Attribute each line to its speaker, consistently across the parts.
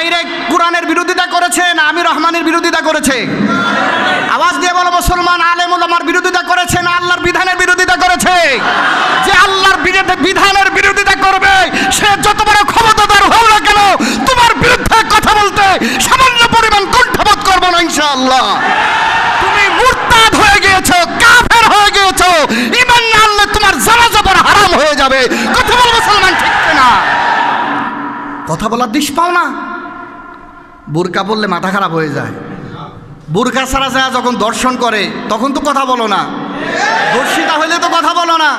Speaker 1: Direct কোরআনের বিরোধিতা করেছে না আমি রহমানের বিরোধিতা করেছে? আওয়াজ দিয়ে বলো মুসলমান আলেম ওলামার বিরোধিতা করেছে না আল্লাহর বিধানের বিরোধিতা করেছে? যে আল্লাহর বিধানের বিরোধিতা করবে সে যত বড় ক্ষমতাধর হোক না কেন তোমার বিরুদ্ধে কথা বলতে সামান্য পরিমাণ কুণ্ঠাবোধ করবে না ইনশাআল্লাহ। তুমি মুরতাদ হয়ে গিয়েছো, কাফের হয়ে গিয়েছো, ঈমান না আনলে তোমার জানাজা পড়া হারাম হয়ে যাবে। কথা বল মুসলমান, ঠিক না? কথা বলার দিশ পাও না? বুরকা পরলে মাথা খারাপ হয়ে যায়। বুরকা ছাড়া যায় যখন দর্শন করে তখন তো কথা বলো না, ধর্ষিতা হইলে তো কথা বলো না,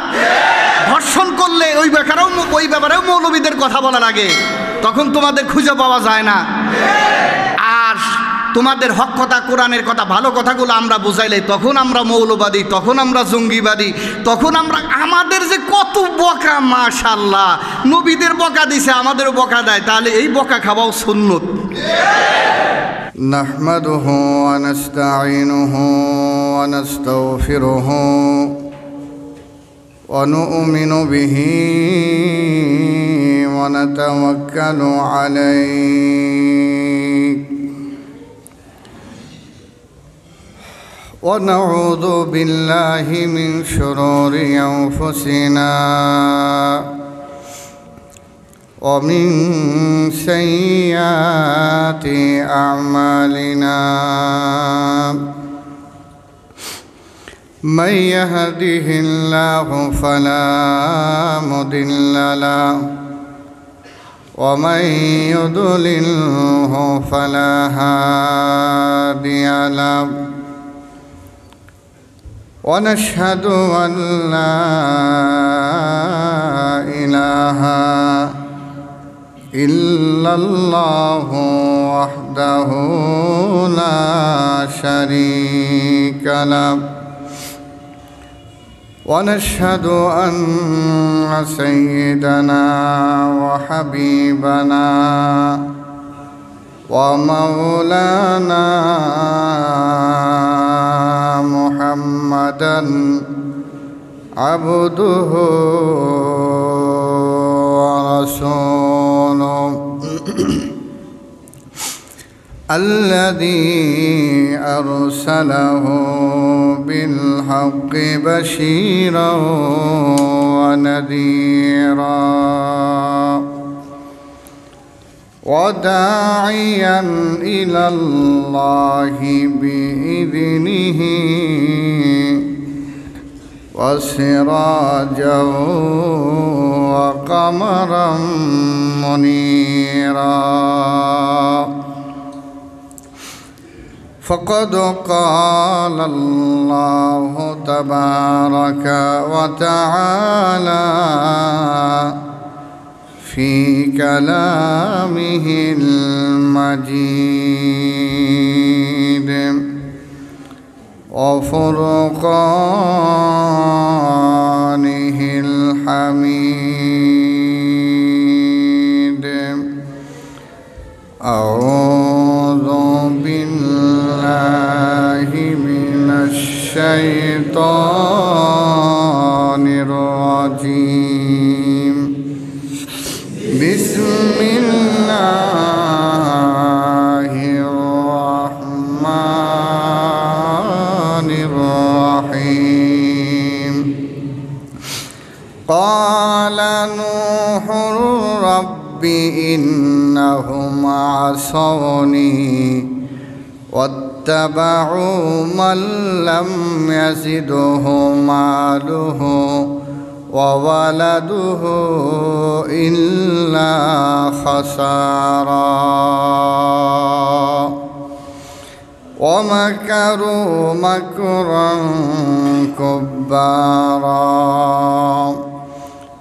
Speaker 1: ধর্ষণ করলে ওই ব্যাপারেও মৌলবীদের কথা বলা লাগে, তখন তোমাদের খুঁজে পাওয়া যায় না। আর তোমাদের হক কথা, কোরআনের কথা, ভালো কথাগুলো আমরা বুঝাইলে তখন আমরা মৌলবাদী, তখন আমরা জঙ্গিবাদী, তখন আমরা আমাদের যে কত বকা, মাশাআল্লাহ নবীদের বকা দিছে আমাদেরও বকা দেয়, তাহলে এই বকা খাওয়াও সুন্নত।
Speaker 2: نحمده ونستعينه ونستغفره ونؤمن به ونتوكل عليه ونعوذ بالله من شرور أنفسنا ومن سيئات أعمالنا من يهده الله فلا مضل له ومن يضلله فلا هادي له ونشهد أن لا إله إلا الله وحده لا شريك له ونشهد أن سيدنا وحبيبنا ومولانا محمدًا عبده ورسوله الذي أرسله بالحق بشيرا ونذيرا وداعيا إلى الله بإذنه وسراجا وقمرا منيرا فقد قال الله تبارك وتعالى في كلامه المجيد وفرقانه الحميد أعوذ بالله من الشيطان الرجيم بسم الله الرحمن الرحيم قال نوح رب إنهم عصوني واتبعوا من لم يزده ماله وولده إلا خسارا ومكروا مكرا كبارا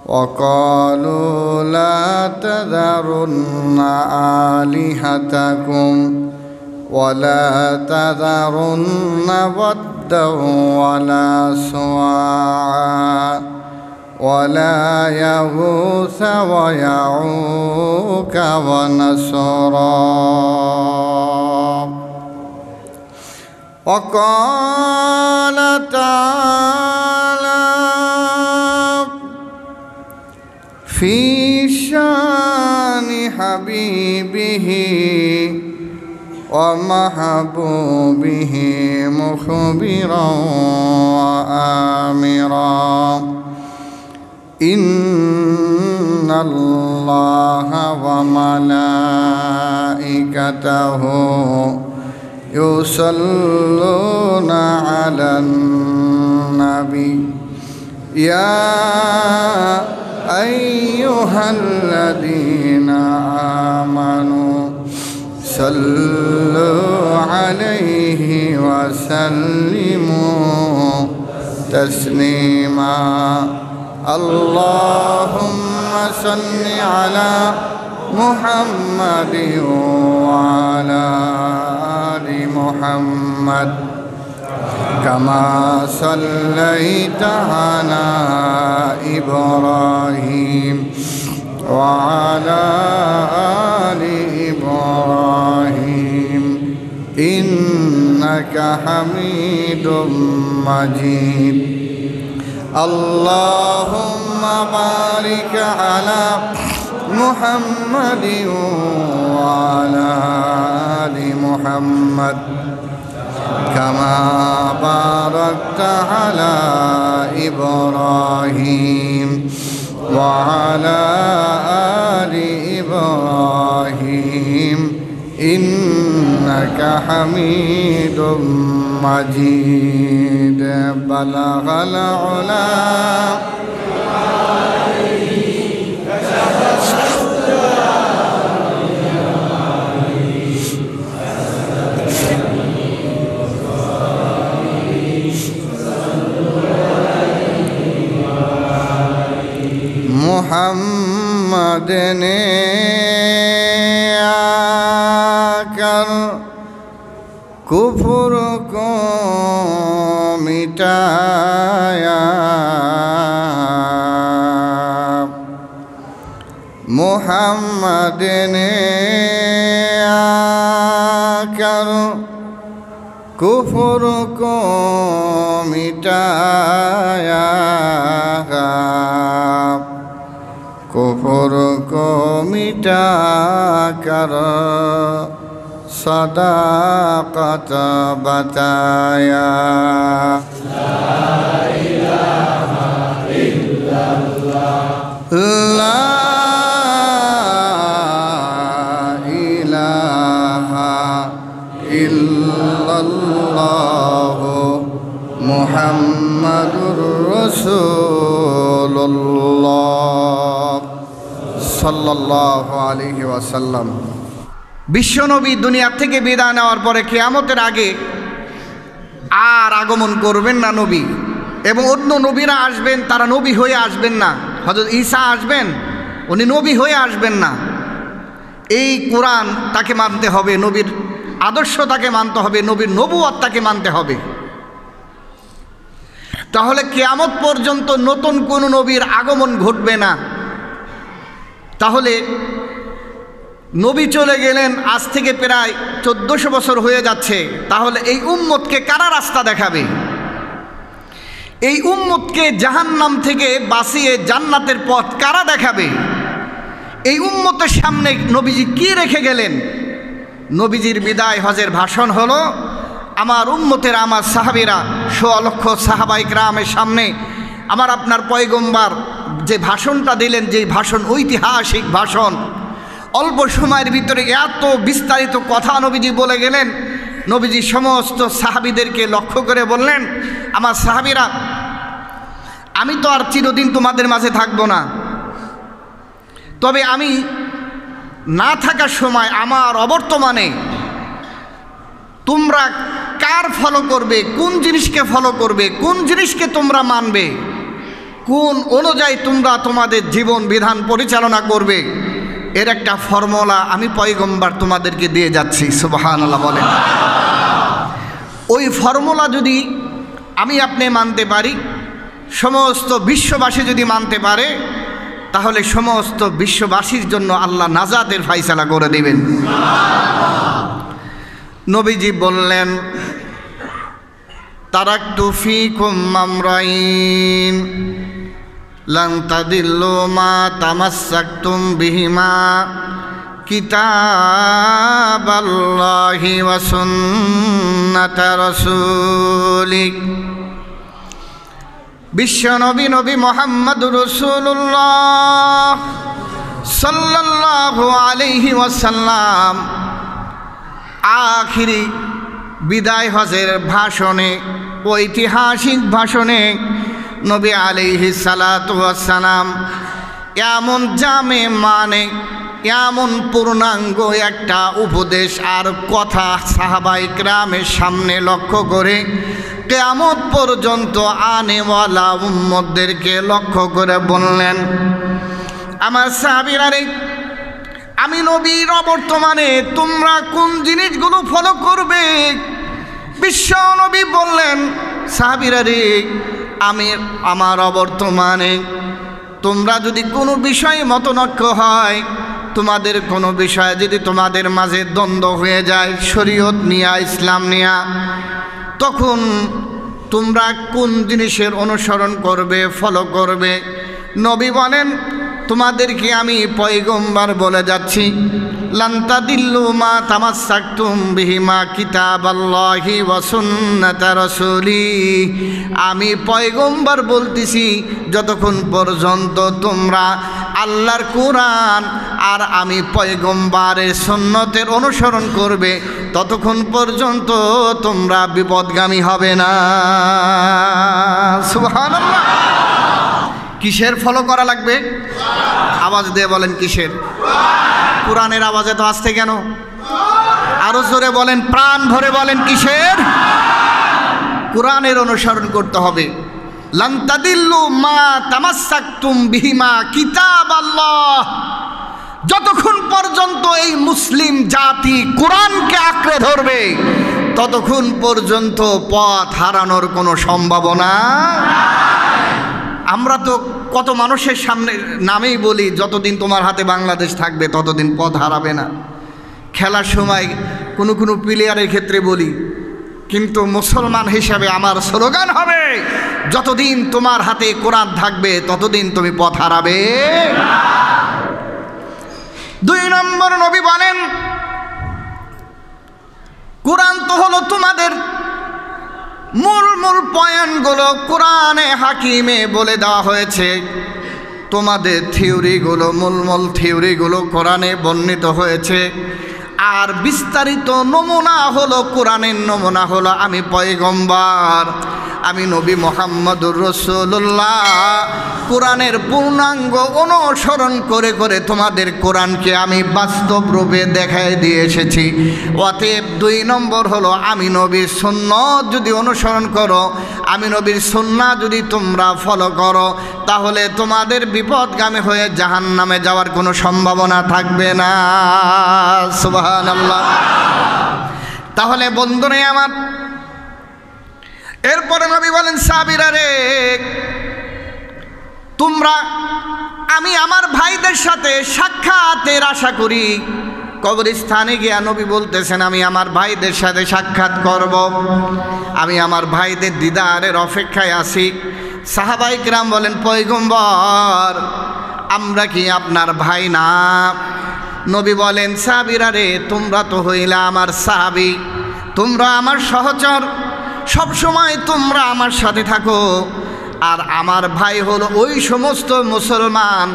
Speaker 2: وقالوا لا تذرن آلهتكم ولا تذرن ودا ولا سواعا ولا يغوث ويعوق ونسرا وقال تعالى في شان حبيبه ومحبوبه مخبرا وآمرا إن الله وملائكته يصلون على النبي يا أيها الذين آمنوا صلوا عليه وسلموا تسليما اللهم صل على محمد وعلى آل محمد كما صليت على إبراهيم وعلى آل إبراهيم إنك حميد مجيد اللهم بارك على محمد وعلى آل محمد كما باركت على إبراهيم وعلى آل إبراهيم إنك حميد مجيد بلغ العلا محمد نے آकर کفر کو مٹایا محمد نے آकर کفر کو مٹایا कुफर को मिटा कर सदाकत बताया ला इलाहा इल्लल्लाह ला इलाहा इल्लल्लाह मुहम्मदुर रसूलुल्लाह সাল্লাল্লাহু আলাইহি ওয়াসাল্লাম। বিশ্বনবী দুনিয়া থেকে বিদায় নেওয়ার পরে কিয়ামতের আগে আর আগমন করবেন না নবী, এবং অন্য নবীরা আসবেন, তারা নবী হয়ে আসবেন না। হযরত ঈসা আসবেন, উনি নবী হয়ে আসবেন না। এই কোরআন তাকে মানতে হবে, নবীর আদর্শ তাকে মানতে হবে, নবীর নবুয়ত তাকে মানতে হবে। তাহলে কিয়ামত পর্যন্ত নতুন কোনো নবীর আগমন ঘটবে না। তাহলে নবী চলে গেলেন, আজ থেকে প্রায় 1400 বছর হয়ে যাচ্ছে। তাহলে এই উম্মতকে কারা রাস্তা দেখাবে? এই উম্মতকে জাহান্নাম থেকে বাঁচিয়ে জান্নাতের পথ কারা দেখাবে? এই উম্মতের সামনে নবীজি কি রেখে গেলেন? নবীজির বিদায় হজের ভাষণ হলো, আমার উম্মতের, আমার সাহাবীরা, 100 লক্ষ সাহাবায়ে কেরামের সামনে আমার আপনার পয়গম্বর যে ভাষণটা দিলেন, যেই ভাষণ ঐতিহাসিক ভাষণ, অল্প সময়ের ভিতরে এত বিস্তারিত কথা নবীজি বলে গেলেন। নবীজি সমস্ত সাহাবীদেরকে লক্ষ্য করে বললেন, আমার সাহাবীরা, আমি তো আর চিরদিন তোমাদের মাঝে থাকব না, তবে আমি না থাকার সময় আমার অবর্তমানে তোমরা কার ফলো করবে, কোন জিনিসকে ফলো করবে, কোন জিনিসকে তোমরা মানবে, কোন অনুযায়ী তোমরা তোমাদের জীবন বিধান পরিচালনা করবে, এর একটা ফর্মুলা আমি পয়গম্বর তোমাদেরকে দিয়ে যাচ্ছি। সুবহানাল্লাহ বলেন। ওই ফর্মুলা যদি আমি আপনি মানতে পারি, সমস্ত বিশ্ববাসী যদি মানতে পারে, তাহলে সমস্ত বিশ্ববাসীর জন্য আল্লাহ নাজাতের ফায়সালা করে দিবেন। নবীজি বললেন, তারাকতু ফীকুম আমরাইন লান তাদিল্লু মা তামাসসাকতুম বিহিমা কিতাবাল্লাহি ওয়া সুন্নাতা রাসূলিক। বিশ্বনবী নবী মুহাম্মদুর রাসূলুল্লাহ সাল্লাল্লাহু আলাইহি ওয়াসাল্লাম আখিরি বিদায় হজের ভাষণে, ঐতিহাসিক ভাষণে নবী আলাইহিস সালাতু ওয়াসসালাম এমন জামে মানে এমন পূর্ণাঙ্গ একটা উপদেশ আর কথা সাহাবায়ে কেরামের সামনে লক্ষ্য করে কিয়ামত পর্যন্ত আনেওয়ালা উম্মতদেরকে লক্ষ্য করে বললেন, আমার সাহাবীরা রে, আমি নবীর বর্তমানে তোমরা কোন জিনিসগুলো ফলো করবে? বিশ্ব নবী বললেন, সাহাবীরা রে, আমি আমার অবর্তমানে তোমরা যদি কোনো বিষয়ে মতনৈক্য হয়, তোমাদের কোনো বিষয়ে যদি তোমাদের মাঝে দ্বন্দ্ব হয়ে যায় শরীয়ত নিয়া ইসলাম নিয়া, তখন তোমরা কোন জিনিসের অনুসরণ করবে, ফলো করবে? নবী বলেন, তোমাদেরকে আমি পয়গম্বর বলে যাচ্ছি, লান তাদিল্লু মা তামাসসাকতুম বিহিমা কিতাবাল্লাহি ওয়া সুন্নাতা রাসূলি। আমি পয়গম্বর বলতেছি, যতক্ষণ পর্যন্ত তোমরা আল্লাহর কোরআন আর আমি পয়গম্বরের সুন্নতের অনুসরণ করবে, ততক্ষণ পর্যন্ত তোমরা বিপদগামী হবে না। সুবহানাল্লাহ। কিসের ফলো করা লাগবে? আওয়াজ দিয়ে বলেন, কিসের? কোরআনের আওয়াজে তো আসতে কেন? আরো জোরে বলেন, প্রাণ ভরে বলেন, কিসের? কোরআনের অনুসরণ করতে হবে। লান তাদিল্লু মা তামাসসাকতুম বিহিমা কিতাবাল্লাহ। যতক্ষণ পর্যন্ত এই মুসলিম জাতি কোরআনকে আঁকড়ে ধরবে, ততক্ষণ পর্যন্ত পথ হারানোর কোনো সম্ভাবনা। আমরা তো কত মানুষের সামনে নামেই বলি, যতদিন তোমার হাতে বাংলাদেশ থাকবে ততদিন পথ হারাবে না। খেলার সময় কোনো কোনো প্লেয়ারের ক্ষেত্রে বলি, কিন্তু মুসলমান হিসাবে আমার স্লোগান হবে, যতদিন তোমার হাতে কোরআন থাকবে ততদিন তুমি পথ হারাবে। 2 নম্বর নবী বলেন, কোরআন তো হলো তোমাদের মূল পয়েন্টগুলো কোরআনে হাকিমে বলে দেওয়া হয়েছে, তোমাদের থিওরিগুলো মূল থিওরিগুলো কোরআনে বর্ণিত হয়েছে, আর বিস্তারিত নমুনা হলো কোরআনের নমুনা হলো আমি পয়গম্বর, আমি নবী মুহাম্মদুর রাসূলুল্লাহ কোরআনের পূর্ণাঙ্গ অনুসরণ করে করে তোমাদের কোরআনকে আমি বাস্তব রূপে দেখায় দিয়ে এসেছি। অতএব 2 নম্বর হলো আমি নবীর সুন্নাত যদি অনুসরণ করো, আমি নবীর সুন্নাহ যদি তোমরা ফলো করো, তাহলে তোমাদের বিপদগামী হয়ে জাহান্নামে যাওয়ার কোনো সম্ভাবনা থাকবে না। সুবহানাল্লাহ। তাহলে বন্ধুরা আমার, এরপরে নবী বলেন, সাহাবীরা রে, তোমরা, আমি আমার ভাইদের সাথে সাক্ষাতের আশা করি। কবরস্থানে গিয়া নবী বলতেছেন, আমি আমার ভাইদের সাথে সাক্ষাৎ করব, আমি আমার ভাইদের দিদারের অপেক্ষায় আছি। সাহাবায়ে কেরাম বলেন, পয়গম্বর, আমরা কি আপনার ভাই না? নবী বলেন, সাহাবীরা রে, তোমরা তো হইলা আমার সাহাবী, তোমরা আমার সহচর, সব সময় তোমরা আমার সাথে থাকো। আর আমার ভাই হলো ওই সমস্ত মুসলমান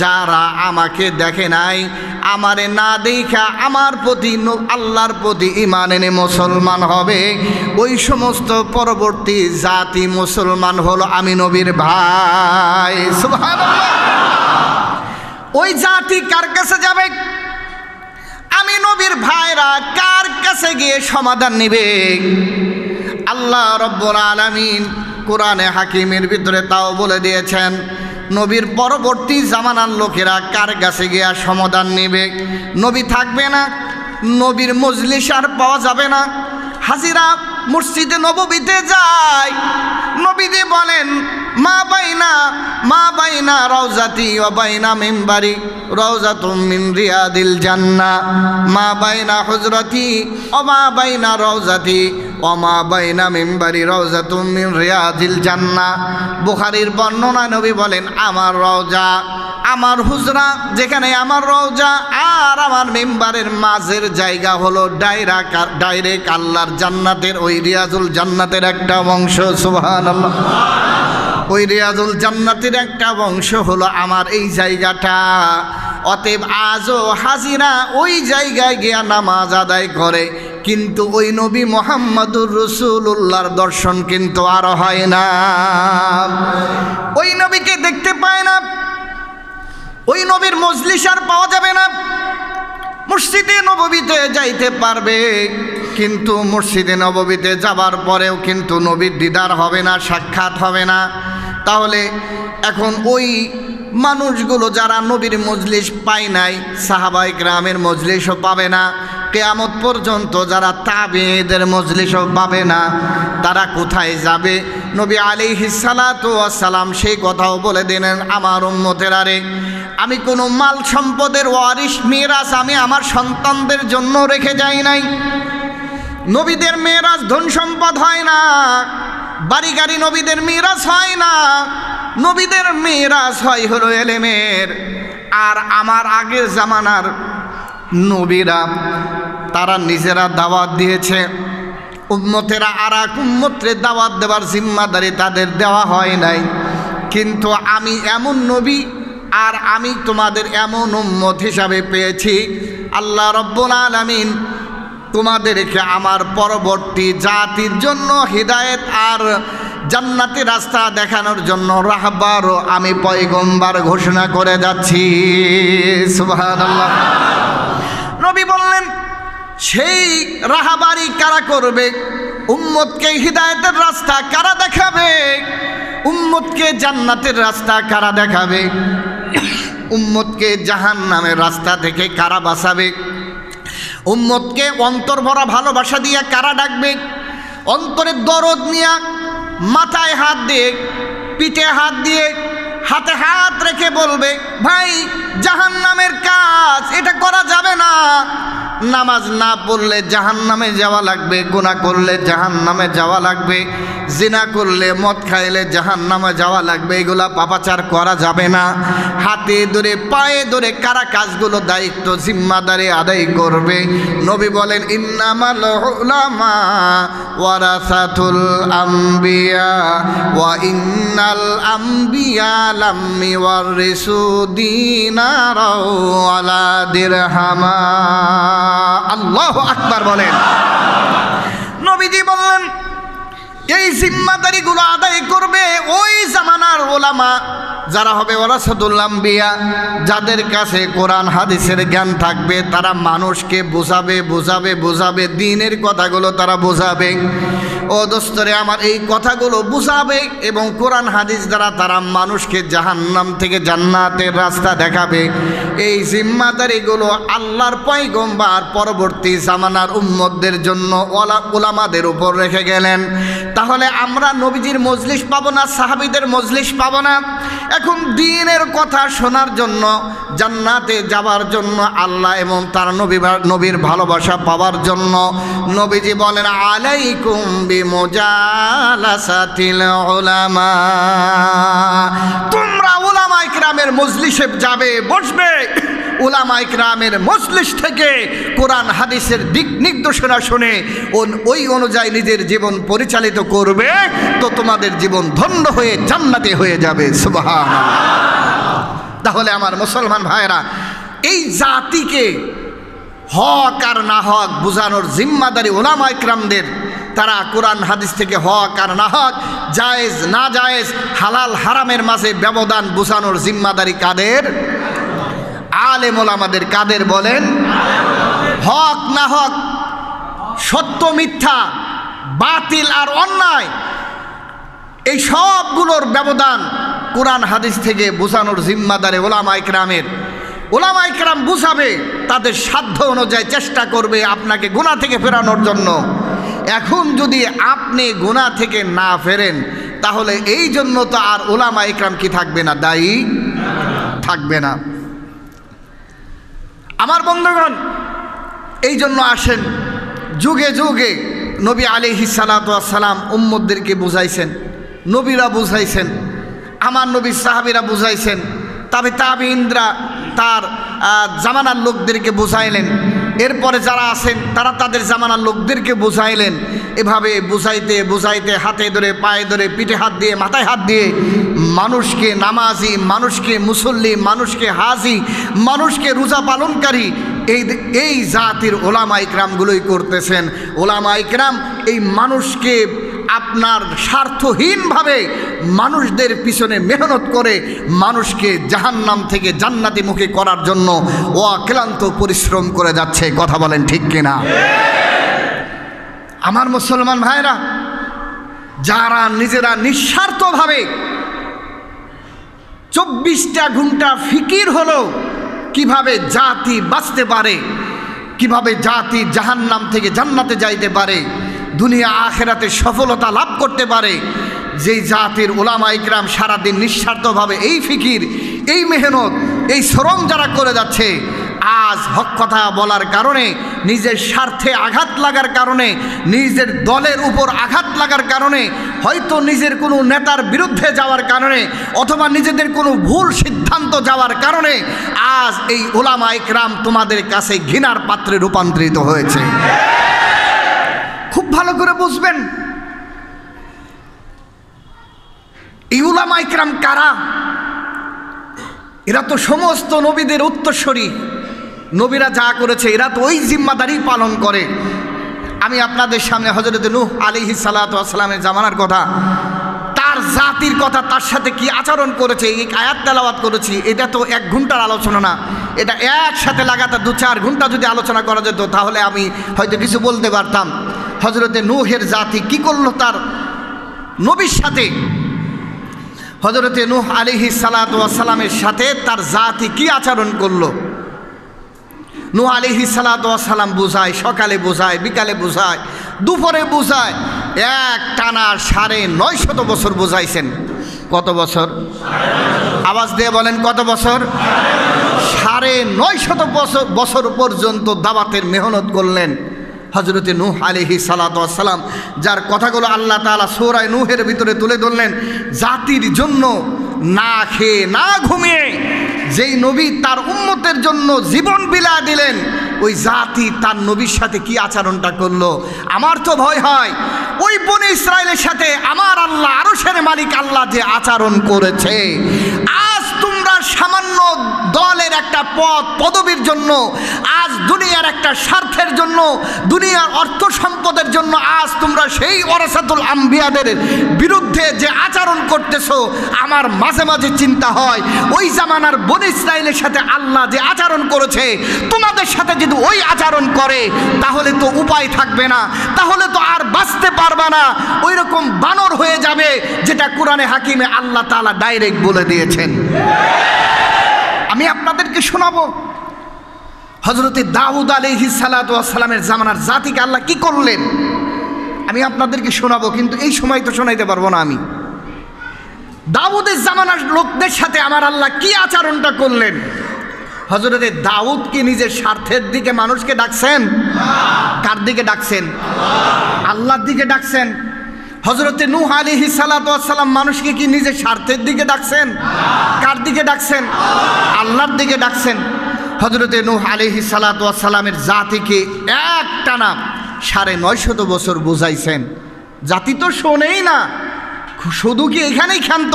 Speaker 2: যারা আমাকে দেখে নাই, আমারে না দেখা আমার প্রতি আল্লাহর প্রতি ঈমান এনে মুসলমান হবে, ওই সমস্ত পরবর্তী জাতি মুসলমান হলো আমি নবীর ভাই। সুবহানাল্লাহ। ওই জাতি কার কাছে যাবে? আমি নবীর ভাইরা কার কাছে গিয়ে সমাধান নেবে? আল্লাহ রব্বুল আলামিন কোরআনে হাকিমের ভিতরে তাও বলে দিয়েছেন, নবীর পরবর্তী জামানার লোকেরা কার কাছে গিয়া সমাধান নেবে? নবী থাকবে না, নবীর মজলিস আর পাওয়া যাবে না। হাজিরা মসজিদে নববীতে যায়, নবীজি বলেন, মা বাইনা রওজাতি ওয়া বাইনা মিম্বারি রওজাতুম মিন রিয়াদিল জান্নাহ, মা বাইনা হুজরাতি ওয়া মা বাইনা রওজাতি ওয়া মা বাইনা মিম্বারি রওজাতুম মিন রিয়াদিল জান্নাহ। বুখারীর বর্ণনা, নবী বলেন, আমার রওজা আমার হুজরা যেখানে আমার রওজা আর আমার মেম্বারের মাঝের জায়গা হলো ডাইরেক্ট আল্লাহর জান্নাতের ওই রিয়াজুল জান্নাতের একটা অংশ। সুবহানাল্লাহ। ওই রিয়াজুল জান্নাতের একটা অংশ হলো আমার এই জায়গাটা। অতএব আজও হাজিরা ওই জায়গায় গিয়া নামাজ আদায় করে, কিন্তু ওই নবী মুহাম্মদুর রাসূলুল্লাহর দর্শন কিন্তু আর হয় না। ওই নবীকে দেখতে পায় না, ওই নবীর মজলিস আর পাওয়া যাবে না। মসজিদে নববীতে যাইতে পারবে, কিন্তু মসজিদে নববীতে যাবার পরেও কিন্তু নবীর দিদার হবে না, সাক্ষাৎ হবে না। তাহলে এখন ওই মানুষগুলো যারা নবীর মজলিস পায় নাই, সাহাবায়ে কেরামের মজলিসও পাবে না, কিয়ামত পর্যন্ত যারা তাবেঈদের মজলিসও পাবে না, তারা কোথায় যাবে? নবী আলাইহিস সালাতু ওয়াস সালাম সেই কথাও বলে দিলেন, আমার উম্মতেরা রে, আমি কোনো মাল সম্পদের ওয়ারিশ মিরাস আমি আমার সন্তানদের জন্য রেখে যাই নাই। নবীদের মিরাস ধন সম্পদ হয় না, বাড়ি গাড়ি নবীদের মিরাস হয় না, নবীদের মিরাস হয় হলো এলেমের। আর আমার আগের জামানার নবীরা তারা নিজেরা দাওয়াত দিয়েছে, উম্মতেরা আর এক উম্মতরে দাওয়াত দেওয়ার জিম্মাদারি তাদের দেওয়া হয় নাই। কিন্তু আমি এমন নবী আর আমি তোমাদের এমন উম্মত হিসাবে পেয়েছি, আল্লাহ রাব্বুল আলামিন তোমাদেরকে আমার পরবর্তী জাতির জন্য হিদায়েত আর জান্নাতের রাস্তা দেখানোর জন্য রাহবার আমি পয়গম্বর ঘোষণা করে যাচ্ছি। সুবহানাল্লাহ। নবী বললেন, সেই রাহবারি কারা করবে? উম্মতকে হিদায়েতের রাস্তা কারা দেখাবে? উম্মতকে জান্নাতের রাস্তা কারা দেখাবে? উম্মতকে জাহান্নামের রাস্তা থেকে কারা বাঁচাবে? উম্মতকে অন্তর ভরা ভালোবাসা দিয়ে কারা ডাকবে? অন্তরের দরদ নিয়ে মাথায় হাত দিয়ে, পিঠে হাত দিয়ে, হাতে হাত রেখে বলবে, ভাই জাহান্নামের কাজ এটা করা যাবে না। নামাজ না পড়লে জাহান্নামে যাওয়া লাগবে, গুনাহ করলে জাহান্নামে যাওয়া লাগবে, জিনা করলে মদ খাইলে জাহান্নামে যাওয়া লাগবে, এগুলা পাপাচার করা যাবে না। হাতে ধরে পায়ে ধরে কারা কাজগুলো দায়িত্ব জিম্মাদারি আদায় করবে? নবী বলেন, ইন্নামাল উলামা ওয়ারাসাতুল আম্বিয়া ওয়া ইন্নাল আম্বিয়া লাম ইওয়ারিসু দিনারা ওয়ালা দিরহামা। আল্লাহু আকবার বলেন। নবীজি বললেন, এই জিম্মাদারিগুলো আদায় করবে ওই জামানার ওলামা যারা হবে ওয়ারাসাতুল আম্বিয়া, যাদের কাছে কোরআন হাদিসের জ্ঞান থাকবে। তারা মানুষকে বোঝাবে বোঝাবে বোঝাবে, দ্বীনের কথাগুলো তারা বোঝাবে। ও দোস্তরে আমার, এই কথাগুলো বুঝাবে এবং কোরআন হাদিস দ্বারা তারা মানুষকে জাহান্নাম থেকে জান্নাতের রাস্তা দেখাবে। এই জিম্মাদারিগুলো আল্লাহর পয়গম্বর পরবর্তী জামানার উম্মতদের জন্য ওলামাদের উপর রেখে গেলেন। তাহলে আমরা নবীজির মজলিস পাবো না, সাহাবীদের মজলিস পাবো না। এখন দ্বীনের কথা শোনার জন্য, জান্নাতে যাবার জন্য, আল্লাহ এবং তার নবীর ভালোবাসা পাওয়ার জন্য নবীজি বলেন, আলাইকুম বিমুজালাসাতিল উলামা, তোমরা উলামায়ে কেরামের মজলিসে যাবে, বসবে। উলামায়ে কেরামের মজলিস থেকে কোরআন হাদিসের দিক নির্দেশনা শুনে ওই অনুযায়ী নিজের জীবন পরিচালিত করবে, তো তোমাদের জীবন ধন্য হয়ে জান্নাতে হয়ে যাবে। সুবহানাল্লাহ। তাহলে আমার মুসলমান ভাইরা, এই জাতিকে হক আর না হক বোঝানোর জিম্মাদারি উলামায়ে কেরামদের। তারা কোরআন হাদিস থেকে হক আর না হক, জায়েজ না জায়েজ, হালাল হারামের মাঝে ব্যবধান বোঝানোর জিম্মাদারি কাদের? আলেম ওলামাদের। কাদের বলেন? হক না হক, সত্য মিথ্যা, বাতিল আর অন্যায়, এই সবগুলোর ব্যবধান কোরআন হাদিস থেকে বোঝানোর জিম্মাদারি উলামায়ে কেরামের। উলামায়ে কেরাম বুঝাবে, তাদের সাধ্য অনুযায়ী চেষ্টা করবে আপনাকে গুনাহ থেকে ফেরানোর জন্য। এখন যদি আপনি গুনাহ থেকে না ফেরেন, তাহলে এই জন্য তো আর উলামায়ে কেরাম কি থাকবে না? দায়ী থাকবে না। আমার বন্ধুগণ, এই জন্য আসেন, যুগে যুগে নবী আলাইহিস সালাতু ওয়াস সালাম উম্মতদেরকে বুঝাইছেন, নবীরা বুঝাইছেন, আমার নবীর সাহাবীরা বুঝাইছেন, তাবিঈনরা তার জামানার লোকদেরকে বুঝাইলেন, এরপরে যারা আছেন তারা তাদের জামানার লোকদেরকে বুঝাইলেন। এভাবে বুঝাইতে বুঝাইতে হাতে ধরে পায়ে ধরে পিঠে হাত দিয়ে মাথায় হাত দিয়ে মানুষকে নামাজি, মানুষকে মুসল্লি, মানুষকে হাজি, মানুষকে রোজা পালনকারী এই জাতির ওলামা ইকরামগুলোই করতেছেন। ওলামা ইকরাম এই মানুষকে আপনার স্বার্থহীনভাবে মানুষদের পিছনে মেহনত করে মানুষকে জাহান্নাম থেকে জান্নাতি মুখী করার জন্য অক্লান্ত পরিশ্রম করে যাচ্ছে। কথা বলেন ঠিক কিনা? আমার মুসলমান ভাইরা, যারা নিজেরা নিঃস্বার্থভাবে 24টা ঘন্টা ফিকির হলো কিভাবে জাতি বাঁচতে পারে, কিভাবে জাতি জাহান্নাম থেকে জান্নাতে যাইতে পারে, দুনিয়া আখেরাতে সফলতা লাভ করতে পারে, যেই জাতির ওলামা ইকরাম সারাদিন নিঃস্বার্থভাবে এই ফিকির, এই মেহনত, এই শ্রম যারা করে যাচ্ছে, আজ হক কথা বলার কারণে, নিজের স্বার্থে আঘাত লাগার কারণে, নিজের দলের উপর আঘাত লাগার কারণে, হয়তো নিজের কোনো নেতার বিরুদ্ধে যাওয়ার কারণে, অথবা নিজেদের কোনো ভুল সিদ্ধান্ত যাওয়ার কারণে আজ এই ওলামা ইকরাম তোমাদের কাছে ঘৃণার পাত্রে রূপান্তরিত হয়েছে। খুব ভালো করে বুঝবেন, এই উলামা ইকরাম কারা? এরা তো সমস্ত নবীদের উত্তরসূরি। নবীরা যা করেছে এরা তো ওই জিম্মাদারি পালন করে। আমি আপনাদের সামনে হযরত নূহ আলাইহিস সালাতু ওয়াস সালামের জামানার কথা, তার জাতির কথা, তার সাথে কি আচরণ করেছে এই আয়াত তেলাওয়াত করেছি। এটা তো 1 ঘন্টার আলোচনা না, এটা একসাথে লাগাতার 2-4 ঘন্টা যদি আলোচনা করা যেত তাহলে আমি হয়তো কিছু বলতে পারতাম। হযরতে নূহের জাতি কি করলো তার নবীর সাথে, হযরতে নূহ আলাইহিস সালাতু ওয়াস সালামের সাথে তার জাতি কি আচরণ করলো। নূহ আলাইহিস সালাতু ওয়াস সালাম বুঝায়, সকালে বুঝায়, বিকালে বুঝায়, দুপুরে বুঝায়, এক টানা 950 বছর বুঝাইছেন। কত বছর? আওয়াজ দিয়ে বলেন কত বছর? 950 বছর পর্যন্ত দাওয়াতের মেহনত করলেন হযরতে নূহ আলাইহিস সালাতু ওয়াস সালাম, যার কথাগুলো আল্লাহ তাআলা সূরা নূহের ভিতরে তুলে ধরলেন। জাতির জন্য না খেয়ে না ঘুমিয়ে যেই নবী তার উম্মতের জন্য জীবন বিলায় দিলেন, ওই জাতি তার নবীর সাথে কি আচরণটা করলো। আমার তো ভয় হয় ওই বনি ইসরায়েলের সাথে আমার আল্লাহ আরশের মালিক আল্লাহ যে আচরণ করেছে। আজ তোমরা সামান্য দলের একটা পদবীর জন্য, আজ দুনিয়ার একটা স্বার্থের জন্য, দুনিয়ার অর্থ সম্পদের জন্য আজ তোমরা সেই ওয়ারাসাতুল আম্বিয়াদের বিরুদ্ধে যে আচরণ করতেছো, আমার মাঝে মাঝে চিন্তা হয় ওই জামানার বনি ইসরায়েলের সাথে আল্লাহ যে আচরণ করেছে তোমাদের সাথে যদি ওই আচরণ করে তাহলে তো উপায় থাকবে না, তাহলে তো আর বাঁচতে পারবে না, ওই রকম বানর হয়ে যাবে, যেটা কোরআনে হাকিমে আল্লাহ তাআলা ডাইরেক্ট বলে দিয়েছেন। আমি আপনাদেরকে শোনাবো হযরতে দাউদ আলাইহিস সালাতু ওয়াস সালামের জামানার জাতিকে আল্লাহ কি করলেন। আমি আপনাদেরকে শোনাবো, কিন্তু এই সময় তো শোনাইতে পারবো না। আমি দাউদের জামানার লোকদের সাথে আমার আল্লাহ কি আচরণটা করলেন। হযরতে দাউদ কি নিজের স্বার্থের দিকে মানুষকে ডাকছেন? কার দিকে ডাকছেন? আল্লাহর দিকে ডাকছেন। হযরতে নূহ আলাইহিস সালাতু ওয়াস সালাম মানুষকে কি নিজের স্বার্থের দিকে ডাকছেন? কার দিকে ডাকছেন? আল্লাহর দিকে ডাকছেন। হযরতে নূহ আলাইহিস সালাতু ওয়াস সালামের জাতিকে একটানা 950 বছর বুঝাইছেন। জাতি তো শোনেই না, শুধু কি এখানেই ক্ষান্ত।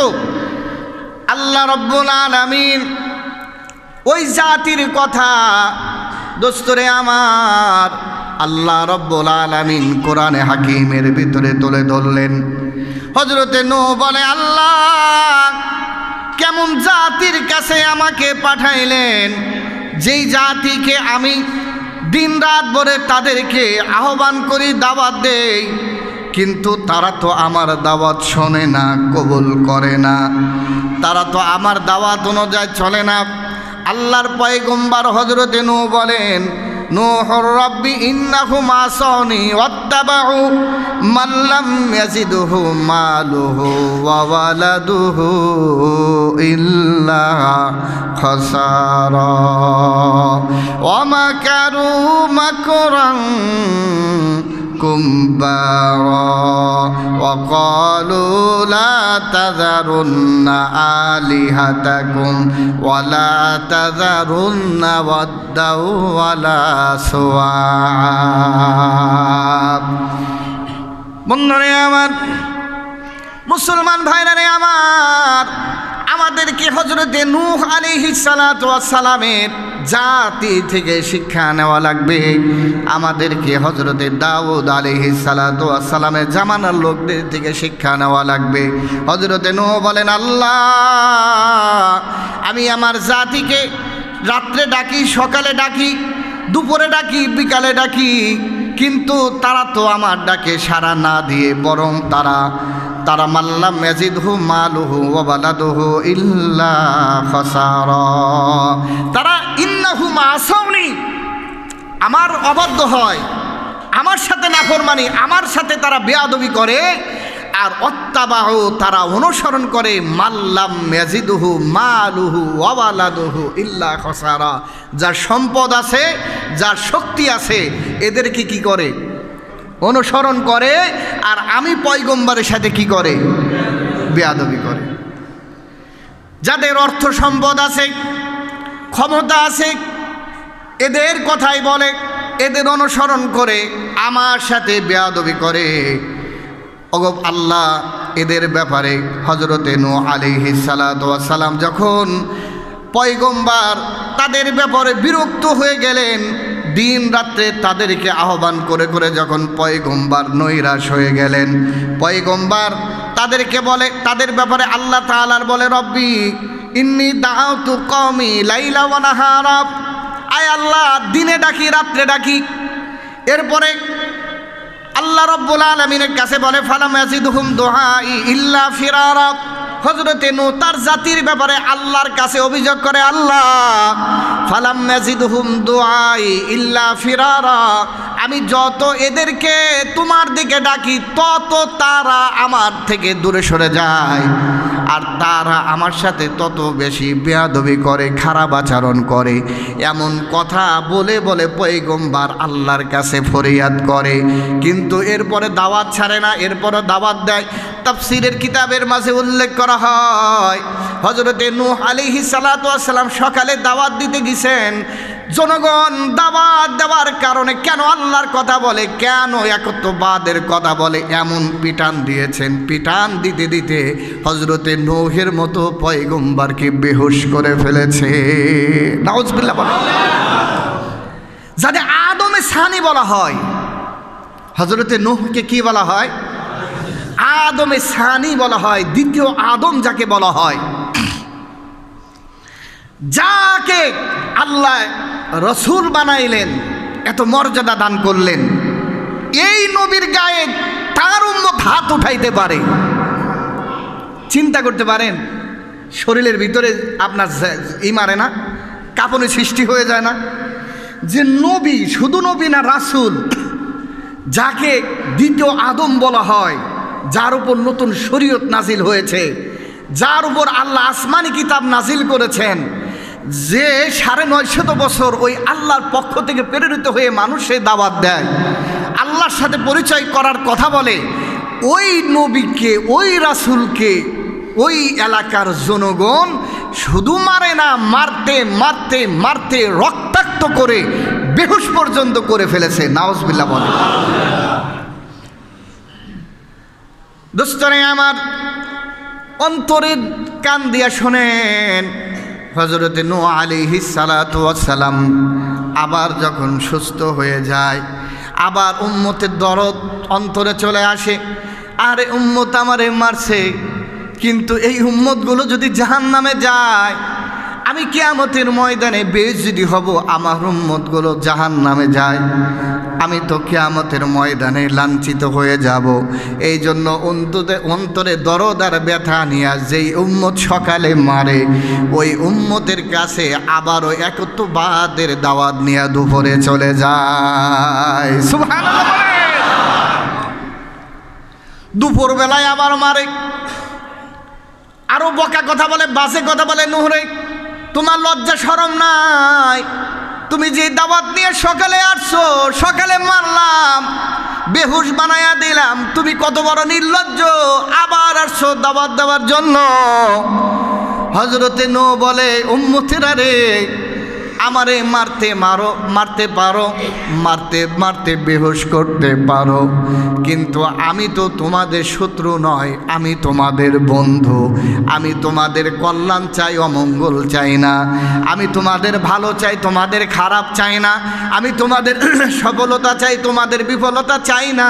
Speaker 2: আল্লাহ রাব্বুল আলামিন ওই জাতির কথা দোস্তরে আমার আল্লাহ রাব্বুল আলামিন কোরআনে হাকিমের ভিতরে তুলে ধরলেন। হযরতে নূহ বলে, আল্লাহ কেমন জাতির কাছে আমাকে পাঠাইলেন, যেই জাতিকে আমি দিন রাত ভরে তাদেরকে আহ্বান করি, দাওয়াত দেই, কিন্তু তারা তো আমার দাওয়াত শোনে না, কবুল করে না, তারা তো আমার দাওয়াত অনুযায়ী চলে না। আল্লাহর পয়গম্বর হযরতে নূহ বলেন, নূহুর রাব্বি ইন্নাহুম আসানি ওয়াত্তাবাউ মান লাম ইয়াজিদহু মালুহু ওয়া ওয়ালাদুহু ইল্লা খাসারা ওয়া মাকারু মাকরান كبارا وقالوا لا تذرن آلهتكم ولا تذرن ودا ولا سواعا বন্ধুরা আমার, মুসলমান ভাইরা আমার, আমাদেরকে হযরতে নূহ আলাইহিস সালাতু ওয়াস সালামের জাতি থেকে শিক্ষা নেওয়া লাগবে। আমাদেরকে হযরতে দাউদ আলাইহিস সালাতু ওয়াস সালামের জামানার লোকদের থেকে শিক্ষা নেওয়া লাগবে। হযরতে নূহ বলেন, আল্লাহ আমি আমার জাতিকে রাত্রে ডাকি, সকালে ডাকি, দুপুরে ডাকি, বিকালে ডাকি, কিন্তু তারা তো আমার ডাকে সাড়া না দিয়ে বরং তারা মাল্লাম ইয়াজিদহু মালুহু ওয়া বালাদুহু ইল্লা খাসারা, তারা ইন্নাহু মাসাউনি, আমার অবাধ্য হয়, আমার সাথে নাফরমানি, আমার সাথে তারা বেয়াদবি করে, আর অত্তাবাউ তারা অনুসরণ করে মাল্লাম ইয়াজিদহু মালুহু ওয়া বালাদুহু ইল্লা খাসারা, যার সম্পদ আছে, যার শক্তি আছে, এদেরকে কি করে? অনুসরণ করে, আর আমি পয়গম্বরের সাথে কি করে? বেয়াদবি করে। যাদের অর্থ সম্পদ আছে, ক্ষমতা আছে, এদের কথাই বলে, এদের অনুসরণ করে, আমার সাথে বেয়াদবি করে। ওগো আল্লাহ, এদের ব্যাপারে হযরতে নূহ আলাইহিস সালাতু ওয়াস সালাম যখন পয়গম্বর তাদের ব্যাপারে বিরক্ত হয়ে গেলেন, দিন রাত্রে তাদেরকে আহ্বান করে করে যখন পয়গম্বর নৈরাশ হয়ে গেলেন, পয়গম্বর তাদেরকে বলে, তাদের ব্যাপারে আল্লাহ তাআলার বলে, রব্বি ইন্নী দাআউতু কওমি লাইলা ওয়া নাহারা, আয় আল্লাহ দিনে ডাকি, রাত্রে ডাকি। এরপরে আল্লাহ রাব্বুল আলামিনের কাছে বলে, ফালাম ইয়াজিদহুম দুআই ইল্লা ফিরারা। হযরতে নূহ তার জাতির ব্যাপারে আল্লাহর কাছে অভিযোগ করে, আল্লাহ ফালাম ইয়াজিদহুম দুআই ইল্লা ফিরারা, আমি যত এদেরকে তোমার দিকে ডাকি তত তারা আমার থেকে দূরে সরে যায়, আর তারা আমার সাথে তত বেশি বেয়াদবি করে, খারাপ আচরণ করে। এমন কথা বলে বলে পয়গম্বর আল্লাহর কাছে ফরিয়াদ করে, কিন্তু এরপরে দাওয়াত ছাড়ে না, এরপরে দাওয়াত দেয়। তাফসীরের কিতাবের মাঝে উল্লেখ করা হয়, হযরতে নূহ আলাইহিস সালাতু ওয়াস সালাম সকালে দাওয়াত দিতে গেছেন, জনগণ দাওয়াত দেওয়ার কারণে কেন আল্লাহর কথা বলে, কেন একত্ববাদের কথা বলে, এমন পিটান দিয়েছেন। পিটান দিতে দিতে হযরতে নূহের মতো পয়গম্বরকে বেহুশ করে ফেলেছে। নাউজুবিল্লাহ বলে, যাদের আদমে সানি বলা হয়, হযরতে নূহকে কি বলা হয়? আদমে সানি বলা হয়, দ্বিতীয় আদম যাকে বলা হয়, যাকে আল্লাহ রসুল বানাইলেন, এত মর্যাদা দান করলেন, এই নবীর গায়ে তার উম্মত হাত উঠাইতে পারে। চিন্তা করতে পারেন, শরীরের ভিতরে আপনার মারে না, কাঁপুনি সৃষ্টি হয়ে যায় না? যে নবী, শুধু নবী না, রাসূল, যাকে দ্বিতীয় আদম বলা হয়, যার উপর নতুন শরীয়ত নাজিল হয়েছে, যার উপর আল্লাহ আসমানি কিতাব নাজিল করেছেন, যে ৯৫০ বছর ওই আল্লাহর পক্ষ থেকে প্রেরিত হয়ে মানুষের দাওয়াত দেয়, আল্লাহর সাথে পরিচয় করার কথা বলে, ওই নবীকে, ওই রাসূলকে ওই এলাকার জনগণ শুধু মারে না, মারতে মারতে মারতে রক্তাক্ত করে বেহুশ পর্যন্ত করে ফেলেছে। নাউজুবিল্লাহ বলে। দোস্তরে আমার, অন্তরে কান দিয়া শোনেন, হযরতে নূহ আলাইহিস সালাতু ওয়াস সালাম আবার যখন সুস্থ হয়ে যায়, আবার উম্মতের দরদ অন্তরে চলে আসে, আরে উম্মত আমারে মারছে, কিন্তু এই উম্মতগুলো যদি জাহান্নামে যায়, আমি কিয়ামতের ময়দানে বেইজ্জতি হব। আমার উম্মতগুলো জাহান্নামে যায়, আমি তো কিয়ামতের ময়দানে লাঞ্ছিত হয়ে যাব। এই জন্য অন্তরে দরদ আর ব্যথা নিয়ে যেই উম্মত সকালে মারে, ওই উম্মতের কাছে আবারও একত্ববাদের দাওয়াত নিয়ে দুপুরে চলে যায়। সুবহানাল্লাহ। দুপুরবেলায় আবার মারে, আরো বকা কথা বলে, বাজে কথা বলে, নূহরে তোমার লজ্জা শরম নাই? তুমি যে দাওয়াত নিয়ে সকালে আসছো, সকালে মারলাম, বেহুশ বানায়া দিলাম, তুমি কত বড় নির্লজ্জ, আবার আসছো দাওয়াত দেওয়ার জন্য। হযরতে নূহ বলে, উম্মতেরা রে, আমারে মারতে পারো, মারতে বেহুশ করতে পারো, কিন্তু আমি তো তোমাদের শত্রু নয়, আমি তোমাদের বন্ধু। আমি তোমাদের কল্যাণ চাই, অমঙ্গল চাই না। আমি তোমাদের ভালো চাই, তোমাদের খারাপ চাই না। আমি তোমাদের সফলতা চাই, তোমাদের বিফলতা চাই না।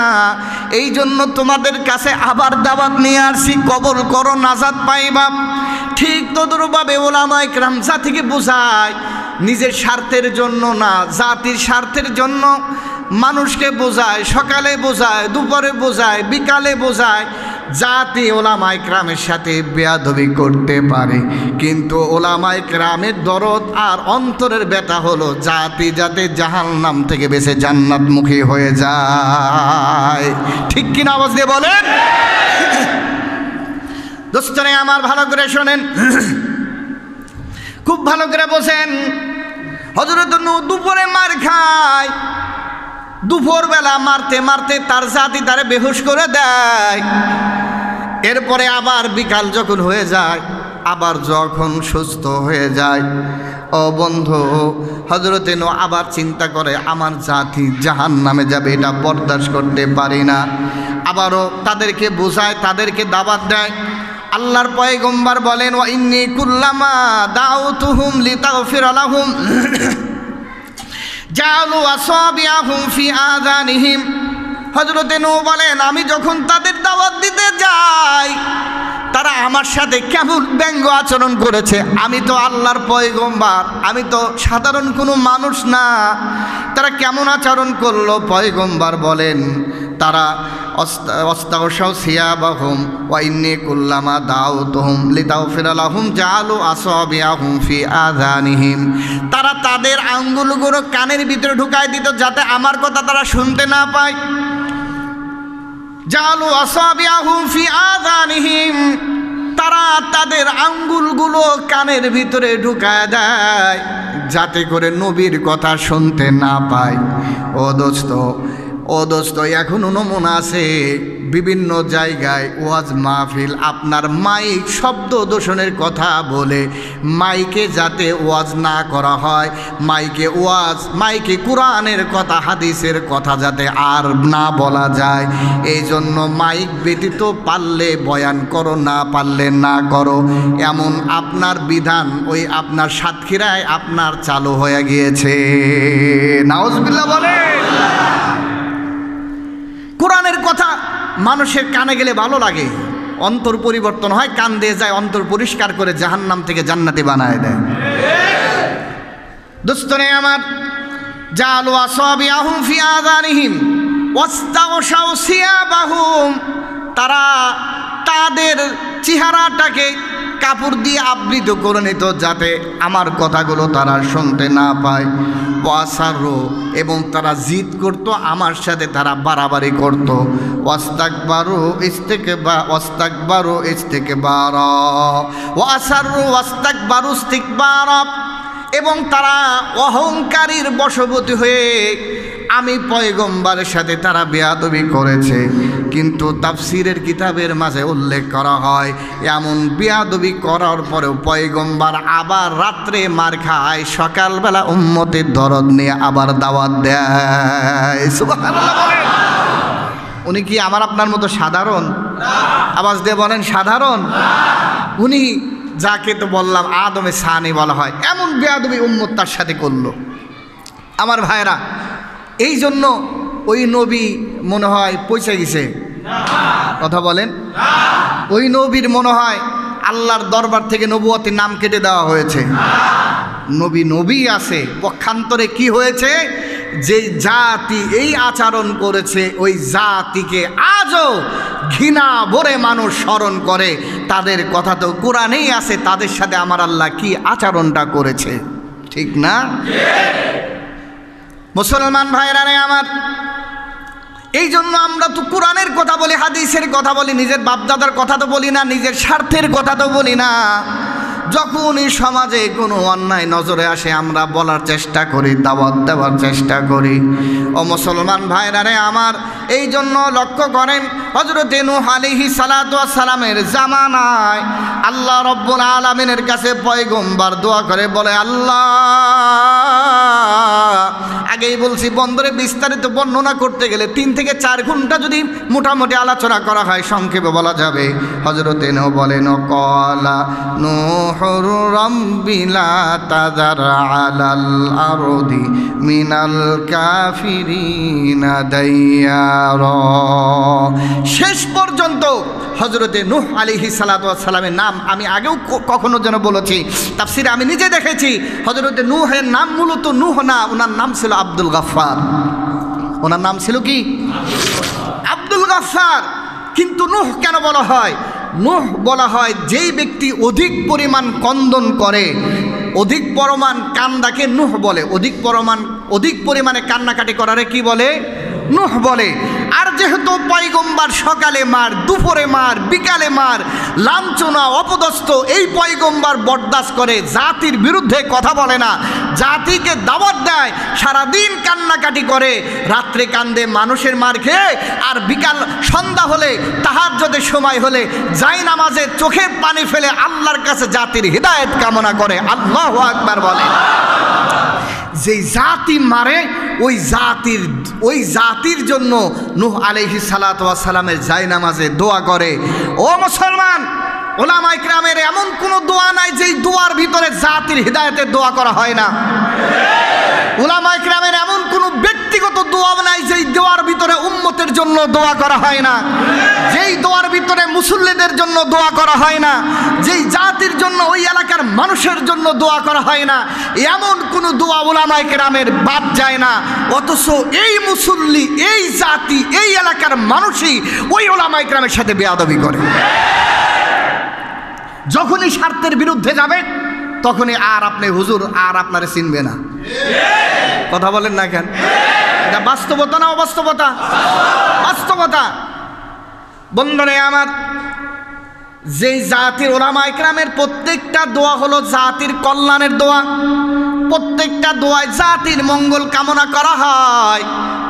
Speaker 2: এই জন্য তোমাদের কাছে আবার দাওয়াত নিয়ে আসছি, কবুল করো, নাজাত পাইবা। ঠিক তদরূপভাবে ওলামায়ে কেরাম জাতিকে বোঝায়, নিজের স্বার্থের জন্য না, জাতির স্বার্থের জন্য মানুষকে বোঝায়, সকালে বোঝায়, দুপুরে বোঝায়, বিকালে বোঝায়। জাতি ওলামায়ে কেরামের সাথে বেয়াদবি করতে পারে, কিন্তু ওলামায়ে কেরামের দরদ আর অন্তরের ব্যথা হলো জাতি যাতে জাহান্নাম থেকে বেঁচে জান্নাতমুখী হয়ে যায়। ঠিক কিনা আওয়াজ দিয়ে বলেন? দোস্তরে আমার, ভালো করে শোনেন, খুব ভালো করে বোঝেন। হযরত নূহ দুপুরে মার খায়, দুপুরবেলা মারতে তার জাতি তারে বেহুশ করে দেয়। এরপরে আবার বিকাল যখন হয়ে যায়, আবার যখন সুস্থ হয়ে যায়, ও বন্ধু, হযরতে নূহ আবার চিন্তা করে, আমার জাতি জাহান্নামে যাবে, এটা বরদাস্ত করতে পারি না। আবারও তাদেরকে বোঝায়, তাদেরকে দাওয়াত দেয়। আল্লাহর পয়গম্বর বলেন, ওয়া ইন্নী কুল্লামা দাউতুহুম লিতাগফিরা লাহুম জাআলু আসাবিআহুম ফি আযানিহিম। হযরতে নূহ বলেন, আমি যখন তাদের দাওয়াত দিতে যাই, তারা আমার সাথে কেমন ব্যঙ্গ আচরণ করেছে। আমি তো আল্লাহর পয়গম্বর, আমি তো সাধারণ কোনো মানুষ না। তারা কেমন আচরণ করলো? পয়গম্বর বলেন, তারা অস্তাগশাউ সিয়াবাহুম ওয়া ইন্নী কুল্লামা দাউতুহুম লিতাগফিরা লাহুম জাআলু আসাবিআহুম ফি আযানিহিম। তারা তাদের আঙ্গুলগুলো কানের ভিতরে ঢুকায় দিত, যাতে আমার কথা তারা শুনতে না পায়। জাআলু আসাবিআহুম ফি আযানিহিম, তারা তাদের আঙ্গুলগুলো কানের ভিতরে ঢুকায় দেয়, যাতে করে নবীর কথা শুনতে না পায়। ও দোস্ত, এখনও নমুনা আছে বিভিন্ন জায়গায় ওয়াজ মাহফিল, আপনার মাইক শব্দ দূষণের কথা বলে মাইকে যাতে ওয়াজ না করা হয়, মাইকে কোরআনের কথা, হাদিসের কথা যাতে আর না বলা যায়, এই জন্য মাইক ব্যতীত পারলে বয়ান করো, না পারলে না করো, এমন আপনার বিধান ওই আপনার সাতক্ষীরায় আপনার চালু হয়ে গিয়েছে। নাউজুবিল্লাহ বলে। কোরআনের কথা মানুষের কানে গেলে ভালো লাগে, অন্তর পরিবর্তন হয়, কান দিয়ে যায়, অন্তর পরিষ্কার করে জাহান্নাম থেকে জান্নাতি বানায় দেয়। দোস্তরে আমার, জাআলু আসাবিআহুম ফি আযানিহিম ওয়াস্তাগশাউ সিয়াবাহুম, তারা তাদের চেহারাটাকে কাপড় দিয়ে আবৃত করে নিত, যাতে আমার কথাগুলো তারা শুনতে না পায়। ওয়াসারু, এবং তারা জিদ করত, আমার সাথে তারা বাড়াবাড়ি করত। ওয়াস্তাকবারু ইস্তিকবারা, ওয়াসারু ওয়াস্তাকবারু ইস্তিকবারা, এবং তারা অহংকারীর বশবর্তী হয়ে আমি পয়গম্বরের সাথে তারা বেয়াদবি করেছে। কিন্তু তাফসিরের কিতাবের মাঝে উল্লেখ করা হয়, এমন বেয়াদবি করার পরেও পয়গম্বর আবার রাত্রে মার খায়, সকালবেলা উম্মতের দরদ নিয়ে আবার দাওয়াত দেয়। সুবহানাল্লাহ বলেন। উনি কি আমার আপনার মতো সাধারণ? আওয়াজ দিয়ে বলেন, সাধারণ? উনি যাকে তো বললাম আদমে সানি বলা হয়, এমন বেয়াদবি উম্মত তার সাথে করলো। আমার ভাইরা, এই জন্য ওই নবী মনে হয় পৌঁছে গেছে। কথা বলেন, ওই নবীর মনে হয় আল্লাহর দরবার থেকে নবুয়তের নাম কেটে দেওয়া হয়েছে। নবী আছে, পক্ষান্তরে কি হয়েছে, যে জাতি এই আচরণ করেছে ওই জাতিকে আজও ঘৃণা ভরে মানুষ স্মরণ করে। তাদের কথা তো কোরআনেই আছে, তাদের সাথে আমার আল্লাহ কি আচরণটা করেছে, ঠিক না? মুসলমান ভাইরা রে আমার, এই জন্য আমরা তো কোরআনের কথা বলি, হাদিসের কথা বলি, নিজের বাপদাদার কথা তো বলি না, নিজের স্বার্থের কথা তো বলি না। যখনই সমাজে কোনো অন্যায় নজরে আসে আমরা বলার চেষ্টা করি, দাওয়াত দেওয়ার চেষ্টা করি। ও মুসলমান ভাইরা রে আমার, এই জন্য লক্ষ্য করেন হযরতে নূহ আলাইহিস সালাতু ওয়াস সালামের জামানায় আল্লাহ রব্বুল আলামিনের কাছে পয়গম্বর দোয়া করে বলে, আল্লাহ, আগেই বলছি বন্দরে বিস্তারিত বর্ণনা করতে গেলে 3 থেকে 4 ঘন্টা যদি মোটামুটি আলোচনা করা হয়, সংক্ষেপে বলা যাবে। হযরতে নূহ বলেন, ক্বালা নূহুর রাব্বি লা তাযার আলাল আরদি মিনাল কাফিরিনা দাইয়ারা। শেষ পর্যন্ত হযরতে নূহ আলাইহিস সালাতু ওয়াস সালামের নাম আমি আগেও কখনো যেন বলেছি, তাফসিরে আমি নিজে দেখেছি। হযরতে নূহের নাম মূলত নূহ না, ওনার নাম ছিল আব্দুল গাফফার। ওনার নাম ছিল কি? আব্দুল গাফফার। কিন্তু নূহ কেন বলা হয়? নূহ বলা হয় যেই ব্যক্তি অধিক পরিমাণ ক্রন্দন করে, অধিক পরিমাণ কান্দাকে নূহ বলে। অধিক পরিমাণে কান্নাকাটি করারে কি বলে? নূহ বলে। আর যেহেতু পয়গম্বর সকালে মার, দুপুরে মার, বিকালে মার, লাঞ্ছনা, অপদস্থ, এই পয়গম্বর বরদাস্ত করে, জাতির বিরুদ্ধে কথা বলে না, জাতিকে দাওয়াত দেয়, সারাদিন কান্নাকাটি করে, রাত্রে কান্দে মানুষের মার খেয়ে, আর বিকাল সন্ধ্যা হলে তাহাজ্জুদের সময় হলে যাই নামাজে চোখের পানি ফেলে আল্লাহর কাছে জাতির হিদায়াত কামনা করে। আল্লাহু আকবার বলে। যেই জাতি মারে ওই জাতির জন্য নূহ আলাইহিস সালাতু ওয়াস সালামের জায়নামাজে দোয়া করে। ও মুসলমান, উলামায়ে কিরামের এমন কোনো দোয়া নাই যেই দোয়ার ভিতরে জাতির হিদায়াতের দোয়া করা হয় না। উলামায়ে কিরামের এমন কোনো ব্যক্তিগত দোয়া নাই যেই দোয়ার ভিতরে উম্মতের জন্য দোয়া করা হয় না, যেই দোয়ার ভিতরে মুসল্লিদের জন্য দোয়া করা হয় না, যেই জাতির জন্য, ওই এলাকার মানুষের জন্য দোয়া করা হয় না, এমন কোনো দোয়া উলামায়ে কিরামের বাদ যায় না। অথচ এই মুসল্লি, এই জাতি, এই এলাকার মানুষই ওই উলামায়ে কিরামের সাথে বেয়াদবি করে। যখনই স্বার্থের বিরুদ্ধে যাবে তখনই আর আপনি হুজুর আর আপনারে চিনবে না। কথা বলেন না কেন? এটা বাস্তবতা না অবাস্তবতা? বাস্তবতা। বন্ধুরা আমার, যেই জাতির উলামায়ে কিরামের প্রত্যেকটা দোয়া হলো জাতির কল্যাণের দোয়া, প্রত্যেকটা দোয়ায় জাতির মঙ্গল কামনা করা হয়,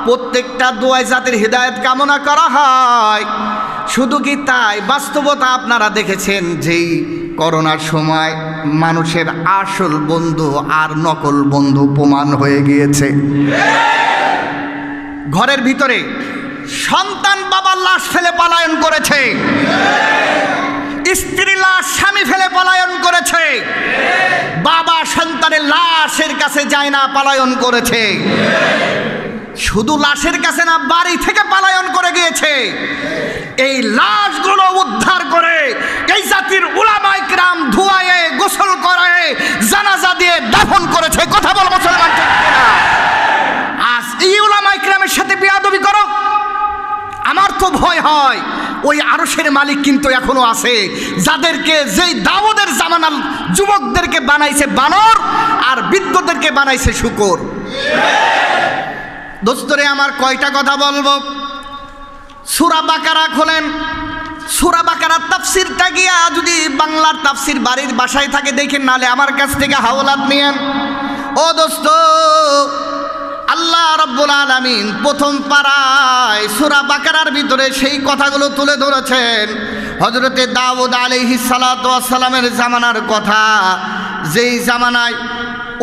Speaker 2: প্রত্যেকটা দোয়ায় জাতির হিদায়াত কামনা করা হয়। শুধু কি তাই, বাস্তবতা আপনারা দেখেছেন যেই করোনার সময় মানুষের আসল বন্ধু আর নকল বন্ধু প্রমাণ হয়ে গিয়েছে। ঘরের ভিতরে সন্তান বাবার লাশ ফেলে পলায়ন করেছে, স্ত্রী লাশ স্বামী ফেলে পলায়ন করেছে, বাবা সন্তানের লাশের কাছে যায় না, পলায়ন করেছে। শুধু লাশের কাছে না, বাড়ি থেকে পলায়ন করে গিয়েছে। এই লাশগুলো উদ্ধার করে এই জাতির উলামায়ে কিরাম ধুয়ায়ে গোসল করে জানাজা দিয়ে দাফন করেছে। কথা বল মুসলমান, ঠিক কিনা? আজ এই উলামায়ে কিরামের সাথে বেয়াদবি করো, আমার তো ভয় হয় ওই আরশের মালিক কিন্তু এখনো আছে, যাদেরকে যেই দাউদের জামানার যুবকদেরকে বানাইছে বানর আর বৃদ্ধদেরকে বানাইছে শূকর। দোস্তরে আমার কয়টা কথা বলবো। সূরা বাকারা খোলেন, সূরা বাকারার তাফসিরটা গিয়া যদি বাংলার তাফসির বাড়ির বাসায় থাকে দেখেন, নালে আমার কাছ থেকে হাওলাত নিয়েন। ও দোস্ত, আল্লাহ রাব্বুল আলামিন প্রথম পারায় সূরা বাকারার ভিতরে সেই কথাগুলো তুলে ধরেছেন। হযরতে দাউদ আলাইহিস সালাতু ওয়াস সালামের জামানার কথা, যেই জামানায়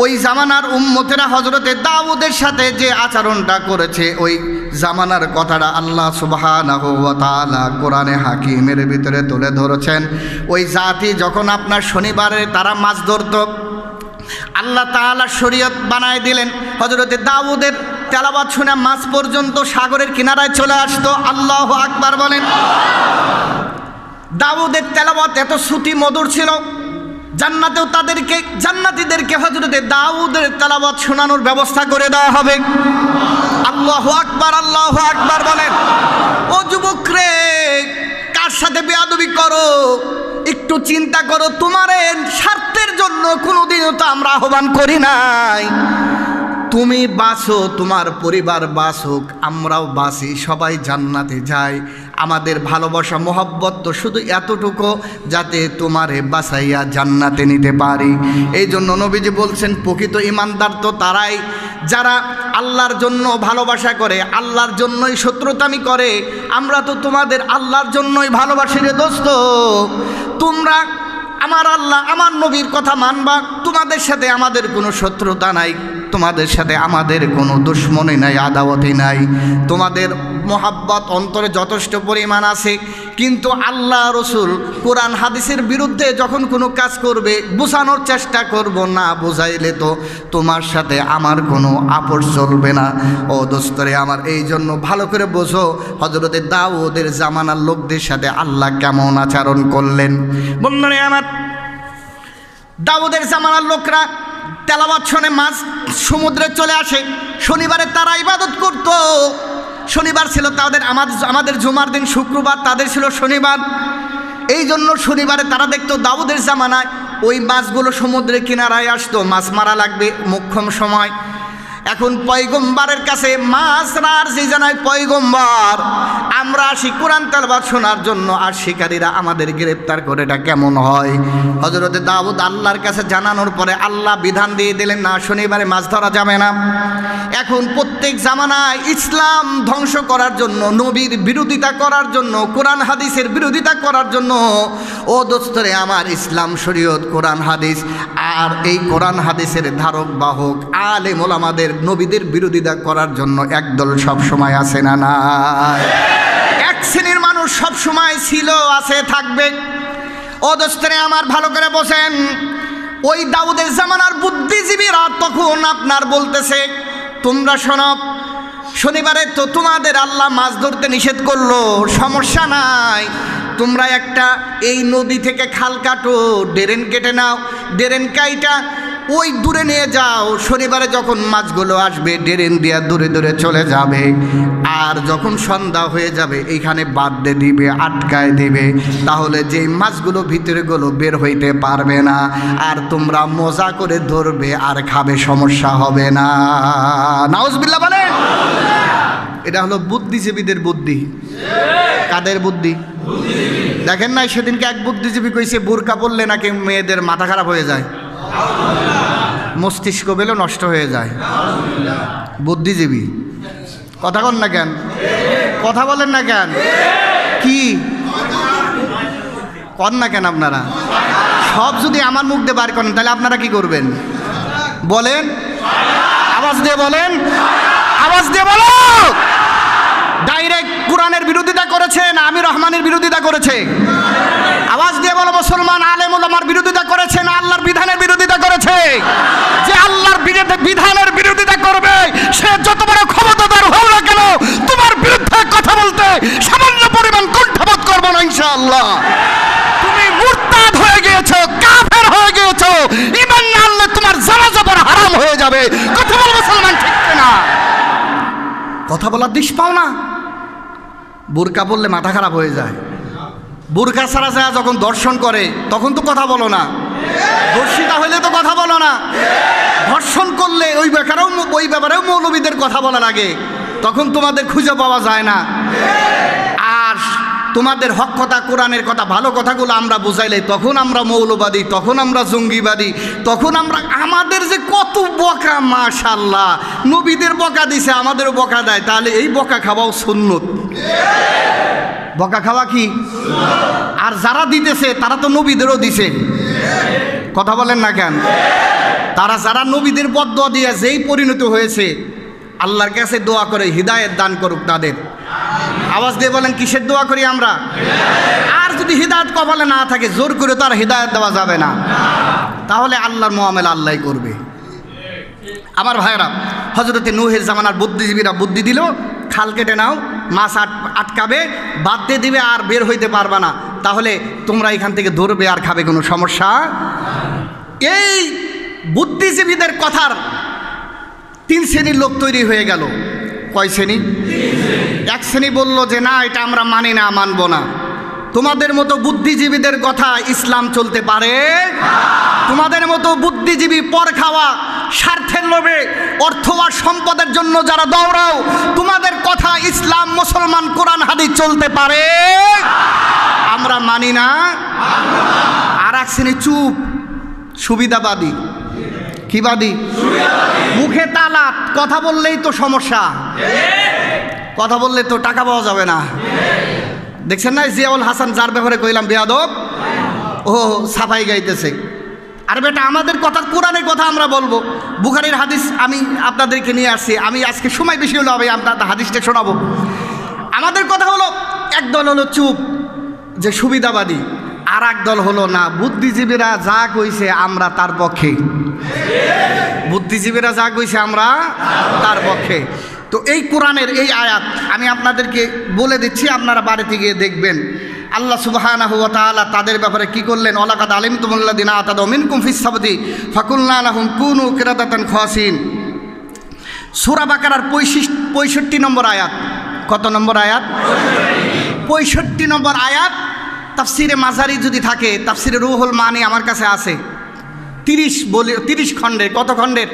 Speaker 2: ওই জামানার উম্মতেরা হযরতে দাউদের সাথে যে আচরণটা করেছে, ওই জামানার কথাটা আল্লাহ সুবহানাহু ওয়া তাআলা কোরআনে হাকিমের ভিতরে তুলে ধরেছেন। ওই জাতি যখন আপনার শনিবারে তারা মাছ ধরত, আল্লাহ তাআলা শরীয়ত বানায় দিলেন। হযরতে দাউদের তেলাওয়াত শুনে মাছ পর্যন্ত সাগরের কিনারায় চলে আসতো। আল্লাহু আকবার বলেন। দাউদের তেলাওয়াত এত শ্রুতি মধুর ছিল, জান্নাতেও জান্নাতীদেরকে হযরতে দাউদের তেলাওয়াত শোনানোর ব্যবস্থা করে দেওয়া হবে। আল্লাহু আকবার, আল্লাহু আকবার বলেন। ও যুবক রে, কার সাথে বেয়াদবি করো একটু চিন্তা করো। তোমার স্বার্থের জন্য কোনোদিনও তো আমরা আহ্বান করি নাই। তুমি বাঁচো, তোমার পরিবার বাঁচুক, আমরাও বাঁচি, সবাই জান্নাতে যাই। আমাদের ভালোবাসা মোহাব্বত তো শুধু এতটুকু, যাতে তোমারে বাঁচাইয়া জান্নাতে নিতে পারি। এই জন্য নবীজি বলছেন, প্রকৃত ঈমানদার তো তারাই যারা আল্লাহর জন্য ভালোবাসা করে, আল্লাহর জন্যই শত্রুতামি করে। আমরা তো তোমাদের আল্লাহর জন্যই ভালোবাসি রে দোস্ত। তোমরা আমার আল্লাহ আমার নবীর কথা মানবা, তোমাদের সাথে আমাদের কোনো শত্রুতা নাই, তোমাদের সাথে আমাদের কোনো দুশ্মনী নাই, আদাওয়াতি নাই। তোমাদের মোহাব্বত অন্তরে যথেষ্ট পরিমাণ আছে, কিন্তু আল্লাহ রসুল কোরআন হাদিসের বিরুদ্ধে যখন কোনো কাজ করবে বোঝানোর চেষ্টা করব, না বোঝাইলে তো তোমার সাথে আমার কোনো আপোষ চলবে না। ও দোস্তরে আমার, এই জন্য ভালো করে বোঝো হযরতে দাউদের জামানার লোকদের সাথে আল্লাহ কেমন আচরণ করলেন। বন্ধুরা আমার, দাউদের জামানার লোকরা তেলাওয়াত শুনে মাছ সমুদ্রে চলে আসে। শনিবারে তারা ইবাদত করত। শনিবার ছিল তাদের, আমাদের জুমার দিন শুক্রবার, তাদের ছিল শনিবার। এই জন্য শনিবারে তারা দেখতো দাউদের জামানায় ওই মাছগুলো সমুদ্রের কিনারায় আসতো, মাছ মারা লাগবে মোক্ষম সময়। এখন পয়গম্বরের কাছে মাছরার যে জানায় পয়গম্বর, আমরা আসি কোরআন তেলাওয়াত শোনার জন্য, আর শিকারীরা আমাদের গ্রেপ্তার করে, এটা কেমন হয়? হযরতে দাউদ আল্লাহর কাছে জানানোর পরে আল্লাহ বিধান দিয়ে দিলেন, না শনিবারে মাছ ধরা যাবে না। এখন প্রত্যেক জামানায় ইসলাম ধ্বংস করার জন্য, নবীর বিরোধিতা করার জন্য, কোরআন হাদিসের বিরোধিতা করার জন্য, ও দোস্তরে আমার, ইসলাম শরীয়ত কোরআন হাদিস আর এই কোরআন হাদিসের ধারক বাহক আলেম ওলামাদের নবীদের বিরোধিতা করার জন্য একদল সব সময় আছে না না? এক শ্রেণীর মানুষ সব সময় ছিল, আছে, থাকবে। ও দোস্তরে আমার, ভালো করে বসেন। ওই দাউদের জামানার বুদ্ধিজীবীরা তখন আপনার বলতেছে, তোমরা শোনো, শনিবারে তো তোমাদের আল্লাহ মাছ ধরতে নিষেধ করলো, সমস্যা নাই, তোমরা একটা এই নদী থেকে খাল কাটো, ড্রেন কেটে নাও, ড্রেন কাইটা ওই দূরে নিয়ে যাও। শনিবারে যখন মাছগুলো আসবে ড্রেন দিয়া দূরে দূরে চলে যাবে, আর যখন সন্ধ্যা হয়ে যাবে এইখানে বাঁধতে দিবে, আটকায় দিবে, তাহলে যেই মাছগুলো ভিতরেগুলো বের হইতে পারবে না, আর তোমরা মজা করে ধরবে আর খাবে, সমস্যা হবে না। নাউজুবিল্লাহ বলেন। এটা হলো বুদ্ধিজীবীদের বুদ্ধি। কাদের বুদ্ধি? দেখেন নাই সেদিনকে এক বুদ্ধিজীবী কইছে বোরকা পরলে নাকি মেয়েদের মাথা খারাপ হয়ে যায়, মস্তিষ্ক বেলে নষ্ট হয়ে যায়। বুদ্ধিজীবী কথা বলেন না কেন? কথা বলেন না কেন? কি কর না কেন আপনারা? সব যদি আমার মুখ দিয়ে বার করেন তাহলে আপনারা কি করবেন বলেন? আওয়াজ দিয়ে বলেন, আওয়াজ দিয়ে বলো। ডাইরেক্ট কোরআনের বিরোধিতা করেছে না আমি রহমানের বিরোধিতা করেছে? আওয়াজ দিয়ে বলো। মুসলমান আলেম ওলামার বিরোধিতা করেছে না আল্লাহর বিধানের বিরোধিতা করেছে? যে আল্লাহর বিধানের বিরোধিতা করবে সে যত বড় ক্ষমতাধর হোক না কেন, তোমার বিরুদ্ধে কথা বলতে সামান্য পরিমাণ কুণ্ঠাবোধ করবো না ইনশাআল্লাহ। তুমি মুরতাদ হয়ে গিয়েছো, কাফের হয়ে গিয়েছো, ঈমান না আনলে তোমার জানাজা পড়া হারাম হয়ে যাবে। কথা বল মুসলমান, ঠিক না? কথা বলার দিশ পাও না? বোরকা পরলে মাথা খারাপ হয়ে যায়। বোরকা ছাড়া যায় যখন দর্শন করে তখন তো কথা বলো না, ধর্ষিতা হইলে তো কথা বলো না, ধর্ষণ করলে ওই ব্যাপারেও মৌলবীদের কথা বলা লাগে, তখন তোমাদের খুঁজে পাওয়া যায় না। আর তোমাদের হক কথা, কোরআনের কথা, ভালো কথাগুলো আমরা বুঝাইলে তখন আমরা মৌলবাদী, তখন আমরা জঙ্গিবাদী, তখন আমরা, আমাদের যে কত বকা, মাশাআল্লাহ, নবীদের বকা দিছে আমাদেরও বকা দেয়, তাহলে এই বকা খাওয়াও সুন্নত। বকা খাওয়া কি? আর যারা দিতেছে তারা তো নবীদেরও দিছে। কথা বলেন না কেন? তারা যারা নবীদের বদদোয়া দিয়ে যেই পরিণত হয়েছে, আল্লাহর কাছে দোয়া করে হিদায়েত দান করুক তাদের। আওয়াজ দিয়ে বলেন, কিসের দোয়া করি আমরা? আর যদি হিদায়েত কপালে না থাকে, জোর করে তো আর হিদায়েত দেওয়া যাবে না, তাহলে আল্লাহর মুআমেলা আল্লাহই করবে। আমার ভাইয়েরা, হযরতে নূহের জামানার বুদ্ধিজীবীরা বুদ্ধি দিল, খাল কেটে নাও, মাছ আটকাবে, বাদ দিয়ে দিবে, আর বের হইতে পারবা না, তাহলে তোমরা এখান থেকে ধরবে আর খাবে, কোনো সমস্যা। এই বুদ্ধিজীবীদের কথার তিন শ্রেণীর লোক তৈরি হয়ে গেল। কয় শ্রেণী? এক শ্রেণী বলল যে না, এটা আমরা মানি না, মানব না। তোমাদের মতো বুদ্ধিজীবীদের কথা ইসলাম চলতে পারে? তোমাদের মতো বুদ্ধিজীবী পর খাওয়া, স্বার্থের লোভে, অর্থ আর সম্পদের জন্য যারা দৌড়াও, তোমাদের কথা ইসলাম, মুসলমান, কোরআন হাদিস
Speaker 1: যদি চলতে পারে আমরা মানি না। আর এক শ্রেণী চুপ, সুবিধাবাদী। কি বাদী? মুখে তালাত, কথা বললেই তো সমস্যা, কথা বললে তো টাকা পাওয়া যাবে না। দেখছেন না জিয়াউল হাসান যার ব্যাপারে কইলাম বেয়াদব, ও সাফাই গাইতেছে। আর বেটা আমাদের কথা কোরআনের কথা আমরা বলবো, বুখারীর হাদিস আমি আপনাদেরকে নিয়ে আসছি। আমি আজকে সময় বেশি হলো আমি আপনাদের হাদিসটা শোনাবো। আমাদের কথা হলো, একদল হলো চুপ যে সুবিধাবাদী, আর এক দল হলো না, বুদ্ধিজীবীরা যা কইছে আমরা তার পক্ষে, বুদ্ধিজীবীরা যা কইছে আমরা তার পক্ষে। তো এই কোরআনের এই আয়াত আমি আপনাদেরকে বলে দিচ্ছি, আপনারা বাড়িতে গিয়ে দেখবেন আল্লাহ সুবহানাহু ওয়া তাআলা তাদের ব্যাপারে কি করলেন। ওয়ালাকাদ আলিমতুমুল্লাযিনা আতাদাউ মিনকুম ফিস সাবতি ফাকুলনা লাহুম কুনু কিরাদাতান খাসিন। সূরা বাকারার 65 নম্বর আয়াত। কত নম্বর আয়াত? 65 নম্বর আয়াত। তাফসিরে মাজারি যদি থাকে, তাফসিরে রুহুল মানি আমার কাছে আছে 30 খণ্ডের। কত খণ্ডের?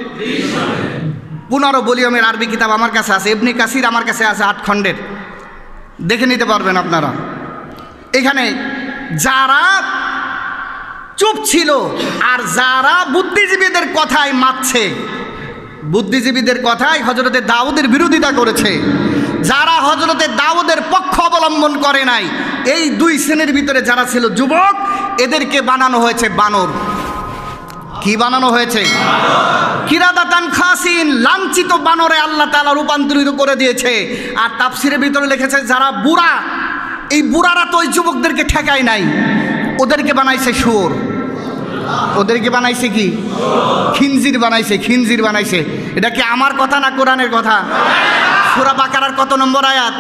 Speaker 1: 15 ভলিউমের আরবি কিতাব আমার কাছে আছে। ইবনে কাসির আমার কাছে আছে 8 খণ্ডের, দেখে নিতে পারবেন আপনারা। এখানে যারা চুপ ছিল আর যারা বুদ্ধিজীবীদের কথায় মাতছে, বুদ্ধিজীবীদের কথায় হযরতে দাউদের বিরোধিতা করেছে, যারা হযরতে দাউদের পক্ষ অবলম্বন করে নাই, এই দুই শ্রেণীর ভিতরে যারা ছিল যুবক, এদেরকে বানানো হয়েছে বানর। কি বানানো হয়েছে? কিরাদাতান খাসিন, লাঞ্ছিত বানরে আল্লাহ তাআলা রূপান্তরিত করে দিয়েছে। আর তাফসিরের ভিতরে লিখেছে যারা বুড়া, এই বুড়ারা তো ওই যুবকদেরকে ঠেকায় নাই, ওদেরকে বানাইছে শুয়োর। ওদেরকে বানাইছে কি? খিনজির বানাইছে, খিনজির বানাইছে। এটা কি আমার কথা না কোরআনের কথা? সূরা বাকারার কত নম্বর আয়াত?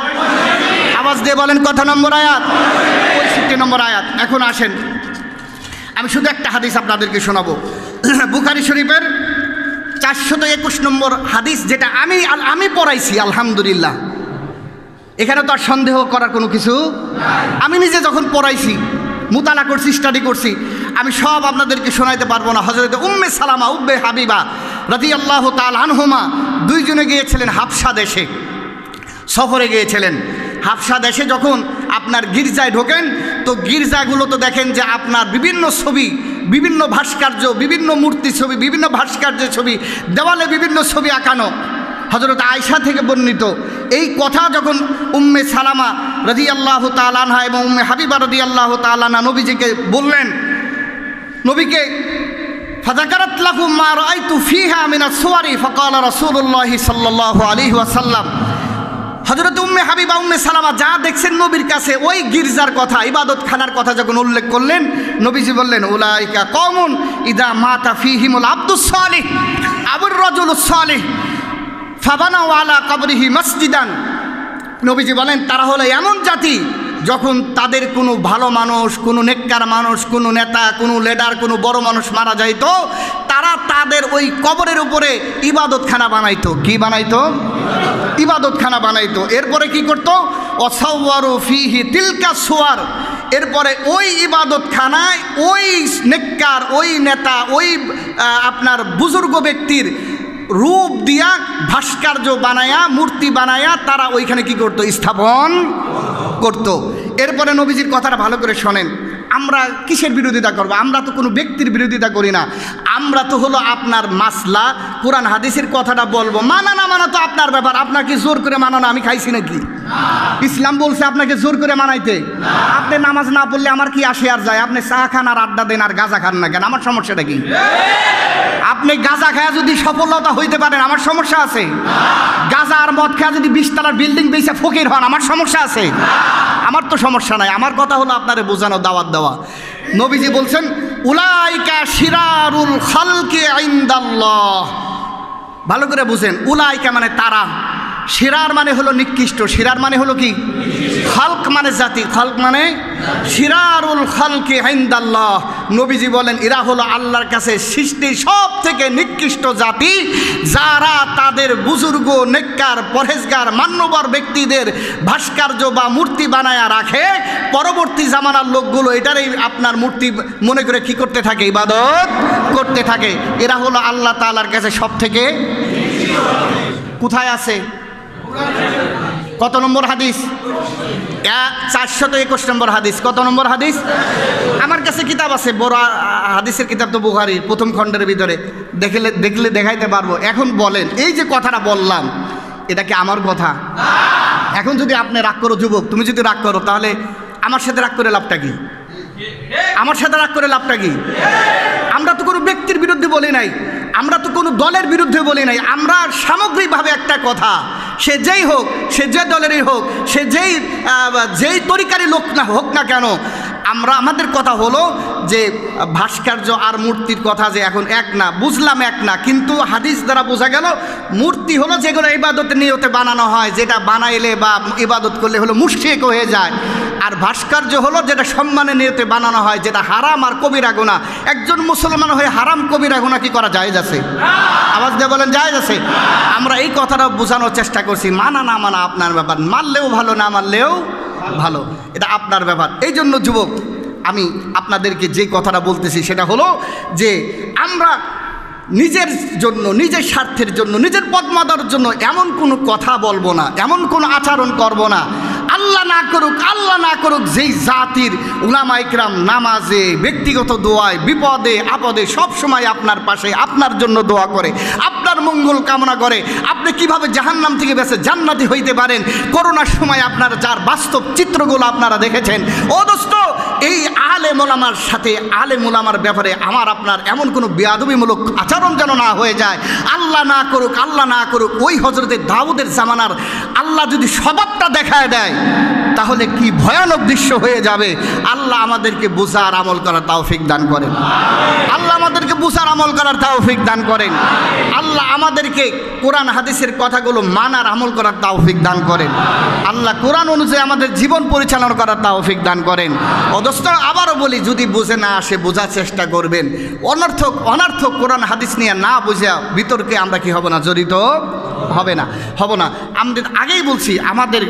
Speaker 1: আওয়াজ দিয়ে বলেন কত নম্বর আয়াত? 65 নম্বর আয়াত। এখন আসেন আমি শুধু একটা হাদিস আপনাদেরকে শোনাবো। বুখারী শরীফের 421 নম্বর হাদিস, যেটা আমি পড়াইছি আলহামদুলিল্লাহ। এখানে তো আর সন্দেহ করার কোনো কিছু, আমি নিজে যখন পড়াইছি, মুতালা করছি, স্টাডি করছি, আমি সব আপনাদেরকে শোনাইতে পারবো না। হযরত উম্মে সালামা উম্মে হাবিবা রাদিয়াল্লাহু তাআলা আনহুমা দুইজনে গিয়েছিলেন হাবশা দেশে, সফরে গিয়েছিলেন। হাবশা দেশে যখন আপনার গির্জায় ঢোকেন, তো গির্জাগুলো তো দেখেন যে আপনার বিভিন্ন ছবি, বিভিন্ন ভাস্কর্য, বিভিন্ন মূর্তি ছবি, বিভিন্ন ভাস্কর্যের ছবি, দেওয়ালে বিভিন্ন ছবি আঁকানো। হযরত আয়েশা থেকে বর্ণিত এই কথা যখন উম্মে সালামা রাদিয়াল্লাহু তাআলা আনহা এবং উম্মে হাবিবা রাদিয়াল্লাহু তাআলা আনহা নবীজিকে বললেন, নবীকে ফাযাকারাত লাকুম মা রাআইতু ফিহা মিনাস সুওয়ারি ফাকালা রাসূলুল্লাহ সাল্লাল্লাহু আলাইহি ওয়াসাল্লাম। হযরত উম্মে হাবিবা উম্মে সালামা যা দেখছেন নবীর কাছে, ওই গির্জার কথা, ইবাদতখানার কথা যখন উল্লেখ করলেন, নবীজি বললেন উলাইকা কওমুন ইদা মাতা ফিহিমুল আবদুস সালিহ আবুর রাজুলুস সালিহ ফাবানাউ আলা কবরিহি মসজিদান। নবীজি বলেন তারা হলো এমন জাতি, যখন তাদের কোনো ভালো মানুষ, কোনো নেককার মানুষ, কোনো নেতা, কোনো লিডার, কোনো বড় মানুষ মারা যাইতো, তারা তাদের ওই কবরের উপরে ইবাদতখানা বানাইতো। কি বানাইতো? ইবাদতখানা বানাইতো। এরপরে কি করতো? ওয়াসাওয়ারু ফিহি তিলকা সুয়ার। এরপরে ওই ইবাদতখানায় ওই নেককার, ওই নেতা, ওই আপনার বুজুর্গ ব্যক্তির রূপ দিয়া ভাস্কর্য বানায়া, মূর্তি বানায়া তারা ওইখানে কি করতো? স্থাপন করতো। এরপরে নবীজির কথাটা ভালো করে শোনেন। আমরা কিসের বিরোধিতা করব? আমরা তো কোনো ব্যক্তির বিরোধিতা করি না। আমরা তো হলো আপনার মাসলা, কোরআন হাদিসের কথাটা বলবো। মানা না মানা তো আপনার ব্যাপার। আপনাকে জোর করে মানানো আমি খাইছি নাকি? ইসলাম বলছে আপনাকে জোর করে মানাইতে। আপনি নামাজ না পড়লে আমার কি আসে আর যায়? আপনি চা খান আর আড্ডা দেন আর গাঁজা খান না কেন? আমার সমস্যাটা কি? আপনি গাঁজা খায়া যদি সফলতা হইতে পারেন, আমার সমস্যা আছে? গাঁজা আর মদ খায়া যদি 20 তলার বিল্ডিং বেচে ফকির হন, আমার সমস্যা আছে? আমার তো সমস্যা নাই। আমার কথা হলো আপনারে বোঝানো, দাওয়াত দেওয়া। নবীজি বলছেন উলাইকা শিরারুল খালকি ইনদাল্লাহ। ভালো করে বুঝেন, উলাইকা মানে তারা, শিরার মানে হলো নিকৃষ্ট, শিরার মানে হলো কি? খালক মানে জাতি, খালক মানে শিরারুল খালকি ইনদাল্লাহ। নবীজি বলেন এরা হলো আল্লাহর কাছে সৃষ্টি সব থেকে নিকৃষ্ট জাতি, যারা তাদের বুজুর্গ, নেককার, পরহেজগার, মান্যবর ব্যক্তিদের ভাস্কর্য বা মূর্তি বানায়া রাখে। পরবর্তী জামানার লোকগুলো এটারই আপনার মূর্তি মনে করে কি করতে থাকে? ইবাদত করতে থাকে। এরা হলো আল্লাহ তাআলার কাছে সব থেকে কোথায় আছে?
Speaker 2: কত নম্বর হাদিস? 421 নম্বর হাদিস। কত নম্বর হাদিস? আমার কাছে কিতাব আছে, বড় হাদিসের কিতাব তো বুখারীর প্রথম খণ্ডের ভিতরে, দেখলে দেখাইতে পারবো। এখন বলেন, এই যে কথাটা বললাম এটা কি আমার কথা? এখন যদি আপনি রাগ করো, যুবক তুমি যদি রাগ করো, তাহলে আমার সাথে রাগ করে লাভটা কি? আমার সাথে রাগ করে লাভটা কি? আমরা তো কোনো ব্যক্তির বিরুদ্ধে বলি নাই, আমরা তো কোনো দলের বিরুদ্ধে বলি নাই, আমরা সামগ্রিকভাবে একটা কথা, সে যেই হোক, সে যে দলেরই হোক, সে যেই তরিকারই লোক না হোক না কেন, আমাদের কথা হলো যে ভাস্কর্য আর মূর্তির কথা যে এখন এক না, বুঝলাম এক না, কিন্তু হাদিস দ্বারা বোঝা গেল মূর্তি হলো যেগুলো ইবাদতের নিয়তে বানানো হয়, যেটা বানাইলে বা ইবাদত করলে হলো মুশরিক হয়ে যায়, আর ভাস্কর্য হলো যেটা সম্মানের নিয়তে বানানো হয়, যেটা হারাম আর কবিরা গুনাহ। একজন মুসলমান হয়ে হারাম কবিরা গুনাহ কি করা জায়েজ আছে? আওয়াজ দিয়ে বলেন জায়েজ আছে? আমরা এই কথাটা বোঝানোর চেষ্টা করছি, মানা না মানা আপনার ব্যাপার, মানলেও ভালো, না মানলেও ভালো, এটা আপনার ব্যাপার। এই জন্য যুবক, আমি আপনাদেরকে যে কথাটা বলতেছি সেটা হলো যে আমরা নিজের জন্য, নিজের স্বার্থের জন্য, নিজের পদমর্যাদার জন্য এমন কোনো কথা বলবো না, এমন কোনো আচরণ করব না। আল্লাহ না করুক যেই জাতির উলামা ইকরাম নামাজে, ব্যক্তিগত দোয়ায়, বিপদে আপদে সব সময় আপনার পাশে, আপনার জন্য দোয়া করে, আপনার মঙ্গল কামনা করে, আপনি কিভাবে জাহান্নাম থেকে বেঁচে জান্নাতি হইতে পারেন, করোনার সময় আপনার যার বাস্তব চিত্রগুলো আপনারা দেখেছেন। ও দোস্ত, এই আলেম ওলামার সাথে, আলেম ওলামার ব্যাপারে আমার আপনার এমন কোনো বেয়াদবিমূলক আচরণ যেন না হয়ে যায়। আল্লাহ না করুক ওই হযরতে দাউদের জামানার আল্লাহ যদি স্বভাবটা দেখায় দেয়, তাহলে কি ভয়ানক দৃশ্য হয়ে যাবে। আল্লাহ আমাদেরকে বুঝার আমল করার তৌফিক দান করেন। আল্লাহ আমাদেরকে বুঝার আমল করার তৌফিক দান করেন। আল্লাহ আমাদেরকে কোরআন হাদিসের কথাগুলো মানার আমল করার তৌফিক দান করেন। আল্লাহ কোরআন অনুযায়ী আমাদের জীবন পরিচালনা করার তৌফিক দান করেন। অদস্ত আবারও বলি, যদি বুঝে না আসে বোঝার চেষ্টা করবেন। অনর্থক কোরআন হাদিস নিয়ে না বুঝা বিতর্কে আমরা কি হব না, জড়িত হব না। আমাদের আগেই বলছি, আমাদের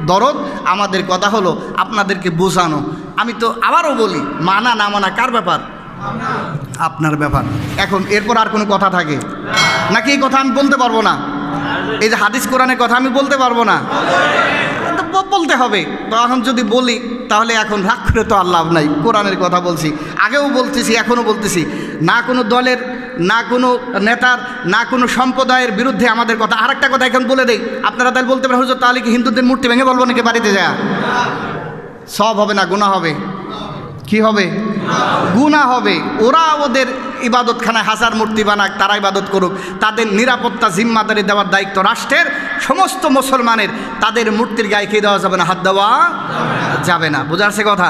Speaker 2: দরদ, আমাদের কথা হলো আপনাদেরকে বোঝানো। আমি তো আবারও বলি, মানা না মানা কার ব্যাপার? আপনার ব্যাপার। এখন এরপর আর কোনো কথা থাকে নাকি? এই কথা আমি বলতে পারবো না, এই যে হাদিস কোরআনের কথা আমি বলতে পারবো না, বলতে হবে। তো এখন যদি বলি তাহলে এখন রাগ করে তো আর লাভ নাই। কোরআনের কথা বলছি, আগেও বলতেছি, এখনও বলতেছি, না কোনো দলের, না কোনো নেতার, না কোনো সম্প্রদায়ের বিরুদ্ধে আমাদের কথা। আর একটা কথা এখন বলে দেই, আপনারা তাহলে বলতে পারেন হুজুর তাহলে কি হিন্দুদের মূর্তি ভেঙে বলবো নাকি বাড়িতে যায়? সব হবে না, গুনাহ হবে। কি হবে? গুনাহ হবে। ওরা ওদের ইবাদতখানায় হাজার মূর্তি বানাক, তারা ইবাদত করুক, তাদের নিরাপত্তা জিম্মাদারি দেওয়ার দায়িত্ব রাষ্ট্রের। সমস্ত মুসলমানের তাদের মূর্তির গায়ে কি দেওয়া যাবে না, হাত দেওয়া যাবে না। বোঝা যাচ্ছে কথা?